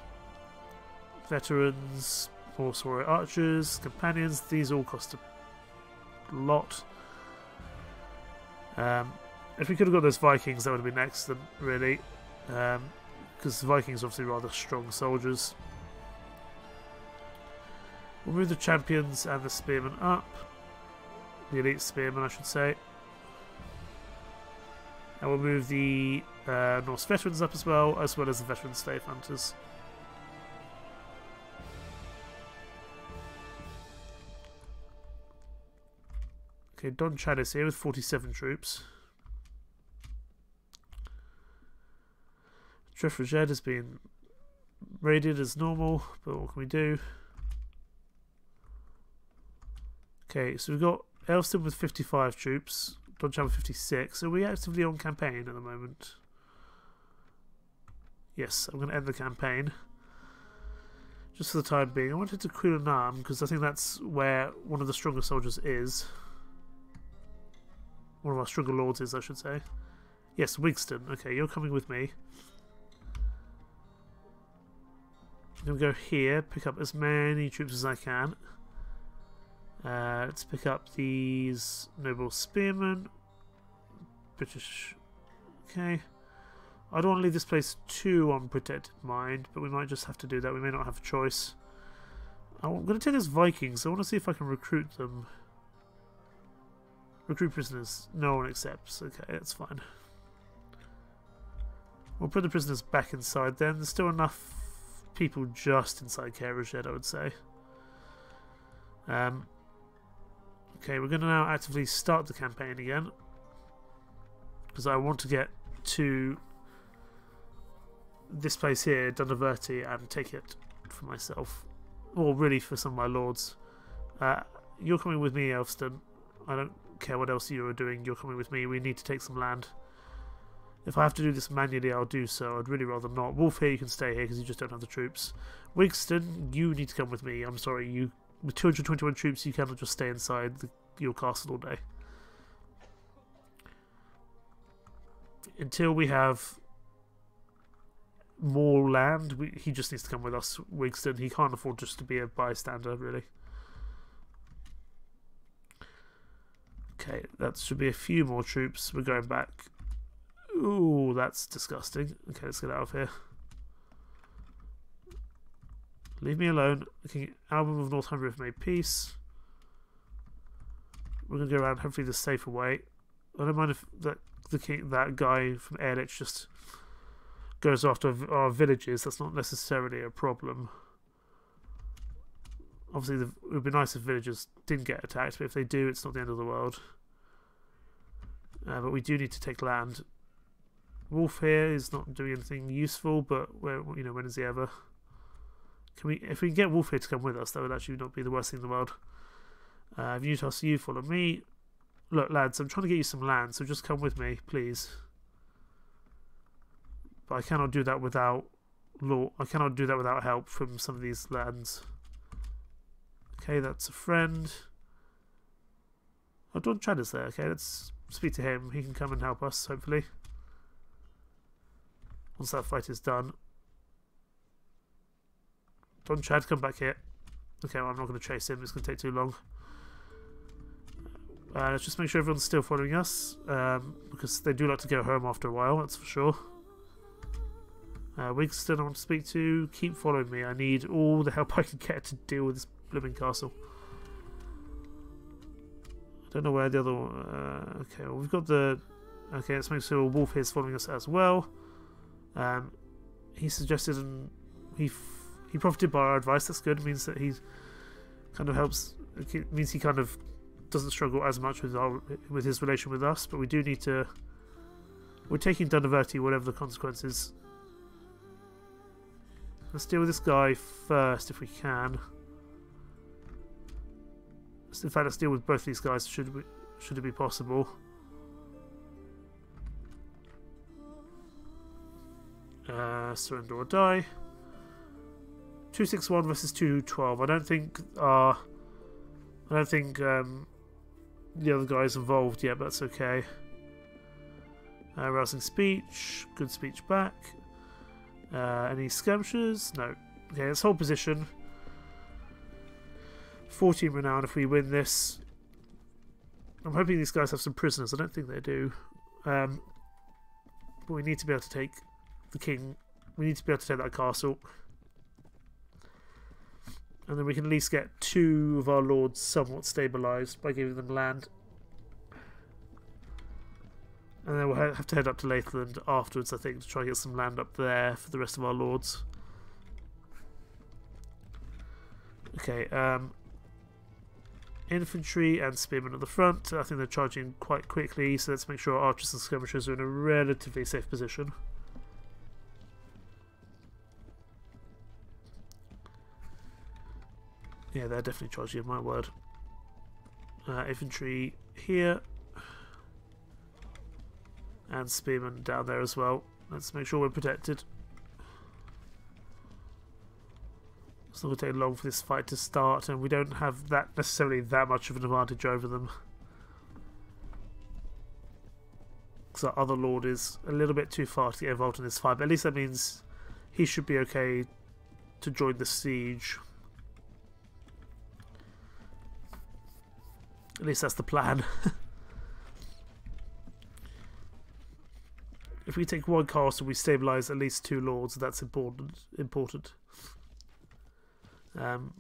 veterans, horse warrior archers, companions. These all cost a lot. If we could have got those Vikings, that would have been excellent, really. Because the Vikings are obviously rather strong soldiers. We'll move the champions and the spearmen up. The elite spearmen, I should say. And we'll move the Norse veterans up as well as the veteran slave hunters. Okay, Don Chad is here with 47 troops. Trefraged has been raided as normal, but what can we do? Okay, so we've got Elston with 55 troops, Don Chad with 56. Are we actively on campaign at the moment? Yes, I'm going to end the campaign. Just for the time being. I wanted to Quillanam because I think that's where one of the stronger soldiers is. One of our stronger lords is, I should say. Yes, Wigston. Okay, you're coming with me. I'm going to go here, pick up as many troops as I can. Let's pick up these noble spearmen. British. Okay. I don't want to leave this place too unprotected, mind, but we might just have to do that. We may not have a choice. I'm going to take those Vikings. I want to see if I can recruit them. Recruit prisoners. No one accepts. Okay, that's fine. We'll put the prisoners back inside then. There's still enough people just inside Kerajed, I would say. Okay, we're going to now actively start the campaign again. Because I want to get to this place here, Dunaverty, and take it for myself. Or really for some of my lords. You're coming with me, Elfston. I don't care what else you are doing. You're coming with me. We need to take some land. If I have to do this manually, I'll do so. I'd really rather not. Wolf here, you can stay here because you just don't have the troops. Wigston, you need to come with me. I'm sorry, you with 221 troops, you cannot just stay inside your castle all day. Until we have more land, he just needs to come with us, Wigston. He can't afford just to be a bystander, really. Okay, that should be a few more troops. We're going back. Ooh, that's disgusting. Okay, let's get out of here. Leave me alone. Okay, Album of Northumbria have made peace. We're going to go around, hopefully the safer way. I don't mind if that guy from Airlich just goes after our villages. That's not necessarily a problem. Obviously, it would be nice if villagers didn't get attacked, but if they do, it's not the end of the world. But we do need to take land. Wolf here is not doing anything useful, but when is he ever? If we can get Wolf here to come with us, that would actually not be the worst thing in the world. Vutos, you follow me. Look, lads, I'm trying to get you some land, so just come with me, please. But I cannot do that without help from some of these lands. Okay, that's a friend. Oh, Don Chad is there. Okay, let's speak to him. He can come and help us, hopefully. Once that fight is done. Don Chad, come back here. Okay, well, I'm not going to chase him. It's going to take too long. Let's just make sure everyone's still following us. Because they do like to go home after a while, that's for sure. Wigston, I want to speak to. Keep following me. I need all the help I can get to deal with this blooming castle. I don't know where the other one... okay, well, we've got the... Okay, let's make sure Wolf here is following us as well. He suggested and he profited by our advice. That's good. It means that he kind of helps. It means he kind of doesn't struggle as much with his relation with us. But we do need to. We're taking Dunaverty, whatever the consequences. Let's deal with this guy first if we can. In fact, let's deal with both these guys. Should it be possible? Surrender or die. 261 versus 212. I don't think the other guy's involved yet, but that's okay. Rousing speech. Good speech back. Any skirmishers? No. Okay, let's hold position. 14 renown if we win this. I'm hoping these guys have some prisoners. I don't think they do. But we need to be able to take the king. We need to be able to take that castle. And then we can at least get 2 of our lords somewhat stabilised by giving them land. And then we'll have to head up to Lathland afterwards, I think, to try and get some land up there for the rest of our lords. Okay, infantry and spearmen at the front. I think they're charging quite quickly, so let's make sure our archers and skirmishers are in a relatively safe position. Yeah, they're definitely charging, my word. Infantry here. And spearmen down there as well. Let's make sure we're protected. It's not going to take long for this fight to start, and we don't have necessarily that much of an advantage over them. Because our other lord is a little bit too far to get involved in this fight, but at least that means he should be okay to join the siege. At least that's the plan. If we take 1 castle, we stabilise at least 2 lords. That's important.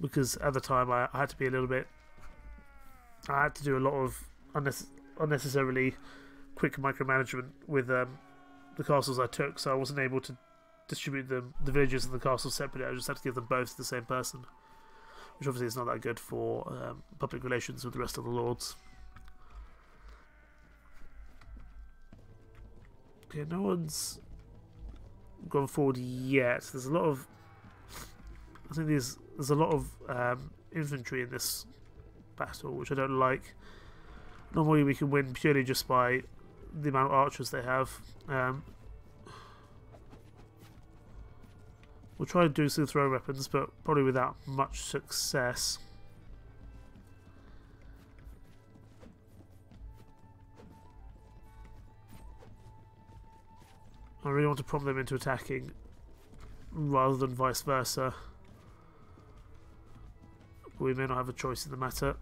Because at the time I had to be a little bit. I had to do a lot of unnecessarily quick micromanagement with the castles I took, so I wasn't able to distribute the villages and the castles separately. I just had to give them both to the same person, which obviously is not that good for public relations with the rest of the lords. Okay, no one's gone forward yet. There's a lot of... I think there's a lot of infantry in this battle, which I don't like. Normally we can win purely just by the amount of archers they have. We'll try and do some throw weapons, but probably without much success. I really want to prompt them into attacking rather than vice versa. We may not have a choice in the matter.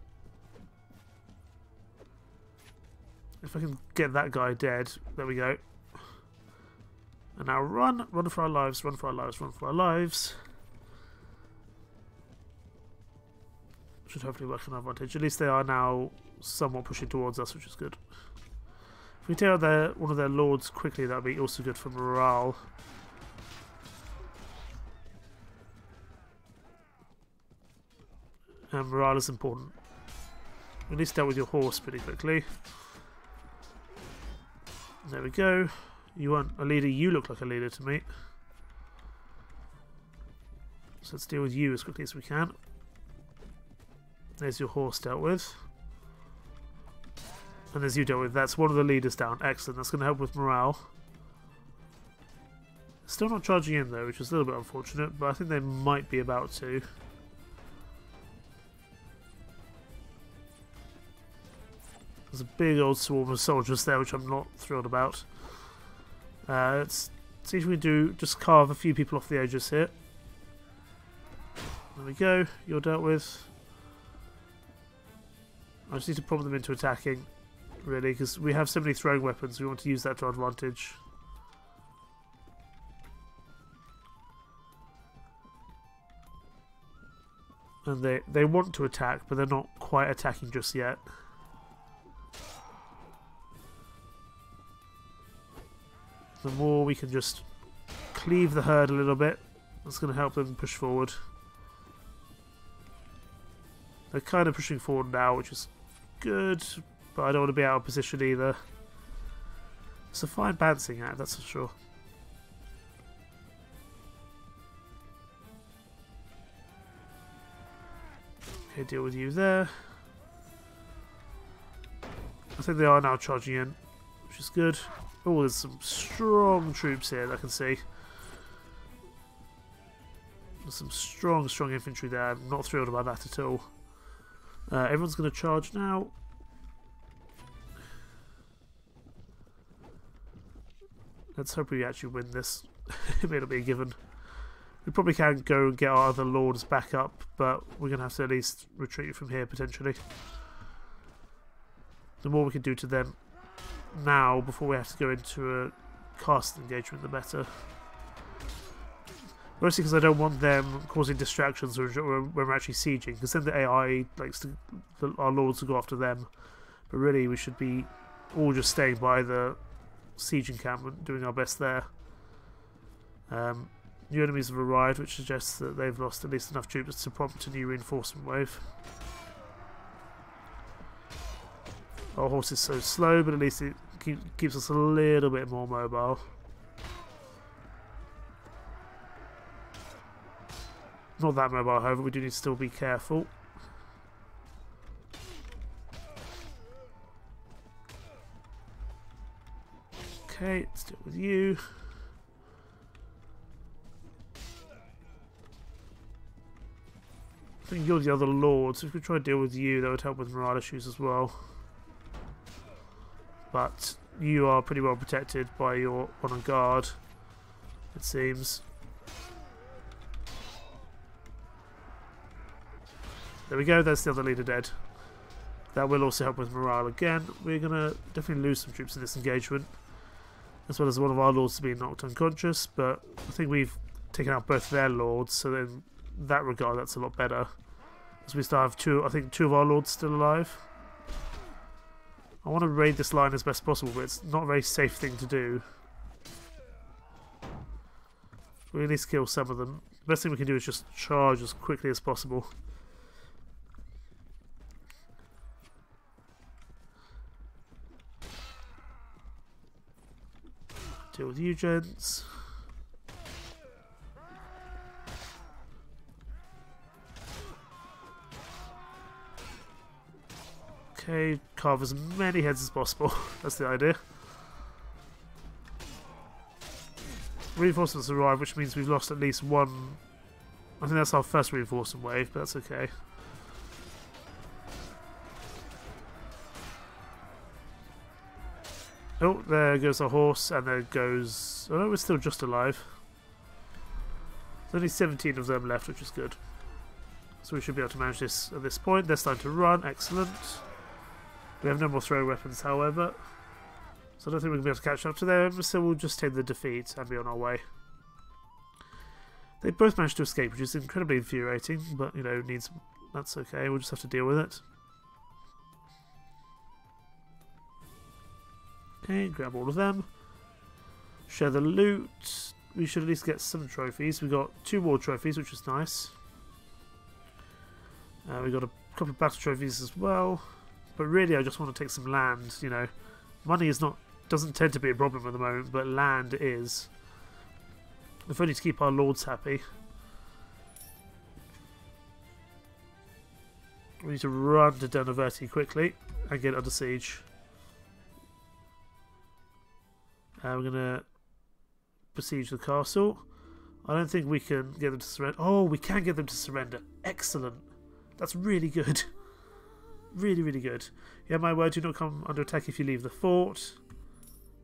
If I can get that guy dead, there we go. And now run! Run for our lives, run for our lives, run for our lives. Should hopefully work on our advantage. At least they are now somewhat pushing towards us, which is good. If we take out one of their lords quickly, that would be also good for morale. And morale is important. At least dealt with your horse pretty quickly. There we go. You weren't a leader, you look like a leader to me. So let's deal with you as quickly as we can. There's your horse dealt with. And as you dealt with, that's one of the leaders down. Excellent, that's going to help with morale. Still not charging in though, which is a little bit unfortunate, but I think they might be about to. There's a big old swarm of soldiers there, which I'm not thrilled about. Let's see if we can do just carve a few people off the edges here. There we go, you're dealt with. I just need to prompt them into attacking, really, because we have so many throwing weapons, we want to use that to our advantage. And they want to attack, but they're not quite attacking just yet. The more we can just cleave the herd a little bit, that's going to help them push forward. They're kind of pushing forward now, which is good, but I don't want to be out of position either. It's a fine balancing act, that's for sure. Okay, deal with you there. I think they are now charging in, which is good. Oh, there's some strong troops here that I can see. There's some strong infantry there. I'm not thrilled about that at all. Everyone's going to charge now. Let's hope we actually win this. It may not be a given. We probably can go and get our other lords back up, but we're going to have to at least retreat from here, potentially. The more we can do to them now, before we have to go into a cast engagement, the better. Mostly because I don't want them causing distractions when we're actually sieging, because then the AI likes our lords to go after them. But really, we should be all just staying by the siege encampment, doing our best there. New enemies have arrived, which suggests that they've lost at least enough troops to prompt a new reinforcement wave. Our horse is so slow, but at least it keeps us a little bit more mobile. Not that mobile, however, we do need to still be careful. Okay, let's deal with you. I think you're the other lord, so if we could try to deal with you, that would help with morale issues as well. But you are pretty well protected by your honor guard, it seems. There we go, that's the other leader dead. That will also help with morale again. We're going to definitely lose some troops in this engagement, as well as one of our lords being knocked unconscious, but I think we've taken out both their lords, so in that regard that's a lot better. As we still have two of our lords still alive. I want to raid this line as best possible, but it's not a very safe thing to do. We need to kill some of them. The best thing we can do is just charge as quickly as possible. Deal with you, gents. Okay, carve as many heads as possible. That's the idea. Reinforcements arrive, which means we've lost at least one. I think that's our first reinforcement wave, but that's okay. Oh, there goes our horse, and there goes... Oh no, we're still just alive. There's only 17 of them left, which is good. So we should be able to manage this at this point. They're starting to run, excellent. We have no more throw weapons, however. So I don't think we're going to be able to catch up to them, so we'll just take the defeat and be on our way. They both managed to escape, which is incredibly infuriating, but, you know, that's okay, we'll just have to deal with it. Okay, grab all of them. Share the loot. We should at least get some trophies. We got 2 more trophies, which is nice. We got a couple of battle trophies as well. But really, I just want to take some land. You know, money doesn't tend to be a problem at the moment, but land is. If only to keep our lords happy. We need to run to Danaverti quickly and get under siege. We're going to besiege the castle. I don't think we can get them to surrender. Oh, we can get them to surrender. Excellent. That's really good. Really, really good. Yeah, my word, do not come under attack if you leave the fort.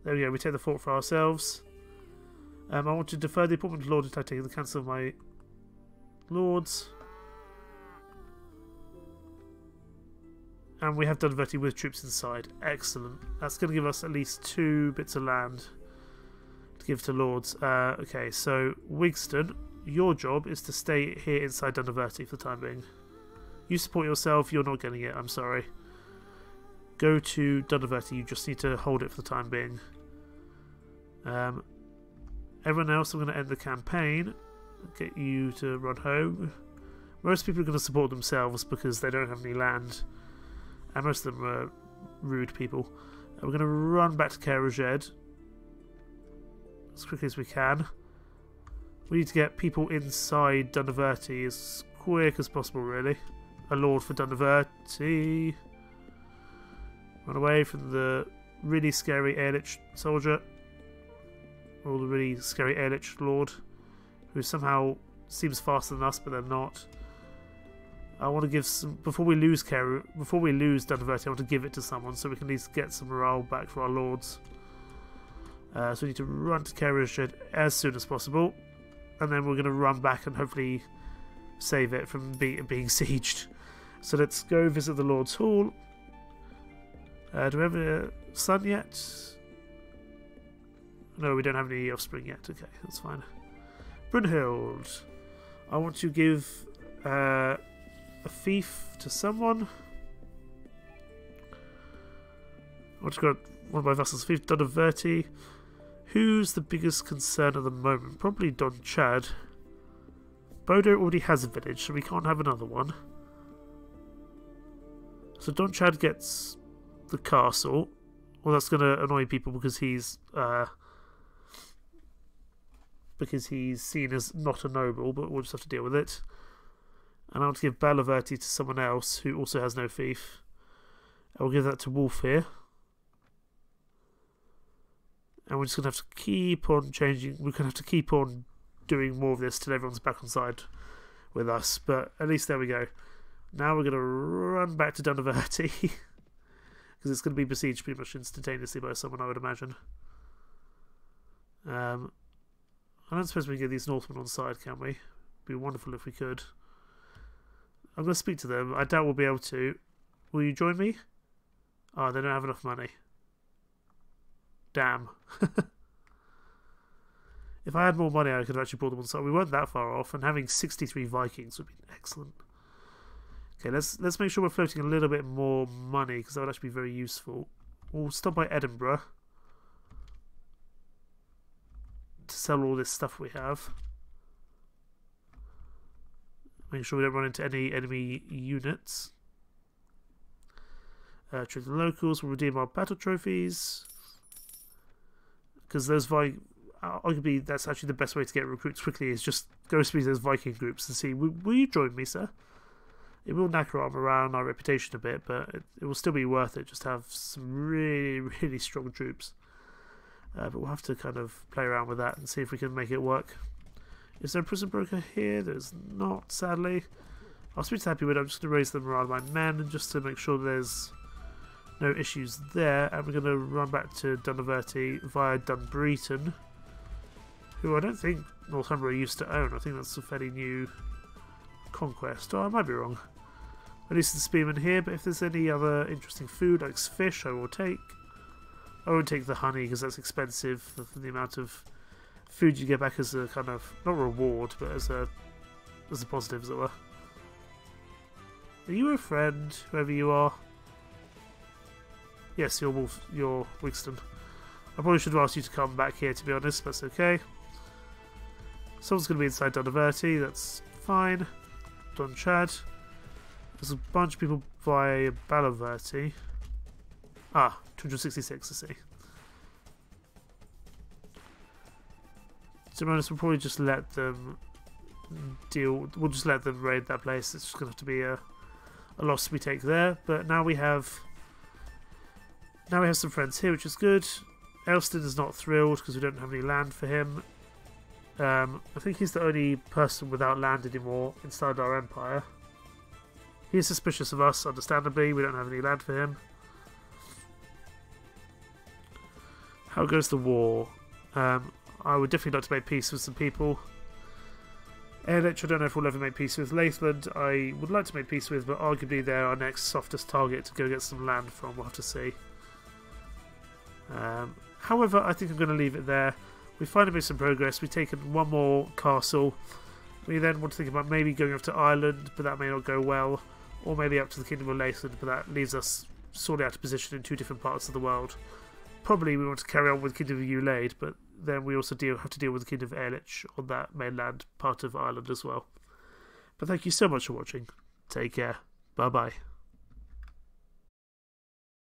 There we go, we take the fort for ourselves. I want to defer the appointment of Lord until I take the council of my lords. And we have Danaverti with troops inside. Excellent. That's going to give us at least 2 bits of land to give to lords. Okay, so Wigston, your job is to stay here inside Danaverti for the time being. You support yourself, you're not getting it, I'm sorry. Go to Danaverti, you just need to hold it for the time being. Everyone else, I'm going to end the campaign. Get you to run home. Most people are going to support themselves because they don't have any land. And most of them are rude people. We're going to run back to Kerajed as quickly as we can. We need to get people inside Danaverti as quick as possible, really. A lord for Danaverti. Run away from the really scary Airlich soldier. Or the really scary Airlich lord. Who somehow seems faster than us, but they're not. I want to give some... Before we lose Danaverti, I want to give it to someone so we can at least get some morale back for our lords. So we need to run to carrier shed as soon as possible. And then we're going to run back and hopefully save it from being sieged. So let's go visit the Lord's Hall. Do we have a son yet? No, we don't have any offspring yet. Okay, that's fine. Brunhild, I want to give a fief to someone. I want to go one of my vassals' fief, Don of Verti. Who's the biggest concern at the moment? Probably Don Chad. Bodo already has a village, so we can't have another one. So Don Chad gets the castle. Well, that's going to annoy people because he's seen as not a noble, but we'll just have to deal with it. And I want to give Balaverti to someone else who also has no fief. I'll give that to Wolf here. And we're just going to have to keep on changing. We're going to have to keep on doing more of this till everyone's back on side with us. But at least there we go. Now we're going to run back to Dunaverty. Because it's going to be besieged pretty much instantaneously by someone, I would imagine. I don't suppose we can get these Northmen on side, can we? It'd be wonderful if we could. I'm going to speak to them. I doubt we'll be able to. Will you join me? Oh, they don't have enough money. Damn. If I had more money, I could have actually brought them on side. We weren't that far off, and having 63 Vikings would be excellent. Okay, let's make sure we're floating a little bit more money, because that would actually be very useful. We'll stop by Edinburgh to sell all this stuff we have. Make sure we don't run into any enemy units. Trick the locals. We'll redeem our battle trophies. Because those arguably that's actually the best way to get recruits quickly is just go speak to those Viking groups and see, will you join me, sir? It will knack our arm around our reputation a bit, but it will still be worth it just to have some really, really strong troops. But we'll have to kind of play around with that and see if we can make it work. Is there a prison broker here? There's not, sadly. I'll speak to Happy Widow. I'm just going to raise the morale of my men and just to make sure there's no issues there. And we're going to run back to Dunaverty via Dunbreton, who I don't think Northumbria used to own. I think that's a fairly new conquest. Oh, I might be wrong. At least the spearmen here, but if there's any other interesting food like fish, I will take. I won't take the honey because that's expensive for the amount of food you get back as a kind of, not reward, but as a positive, as it were. Are you a friend, whoever you are? Yes, you're Wigston. I probably should have asked you to come back here, to be honest, but that's okay. Someone's going to be inside Dunaverty, that's fine. Don Chad. There's a bunch of people by Balaverty. Ah, 266, I see. To be honest, we'll probably just let them we'll just let them raid that place. It's just going to have to be a loss we take there. But now we have some friends here, which is good. Elston is not thrilled because we don't have any land for him. I think he's the only person without land anymore inside our empire. He's suspicious of us, understandably. We don't have any land for him. How goes the war? I would definitely like to make peace with some people. Ehrlich, I don't know if we'll ever make peace with. Lathland, I would like to make peace with, but arguably they're our next softest target to go get some land from. We'll have to see. However, I think I'm going to leave it there. We finally made some progress. We've taken one more castle. We then want to think about maybe going up to Ireland, but that may not go well. Or maybe up to the Kingdom of Lathland, but that leaves us sorely out of position in two different parts of the world. Probably we want to carry on with Kingdom of Ulaid, but then we also have to deal with the Kingdom of Ehrlich on that mainland part of Ireland as well. But thank you so much for watching. Take care. Bye bye.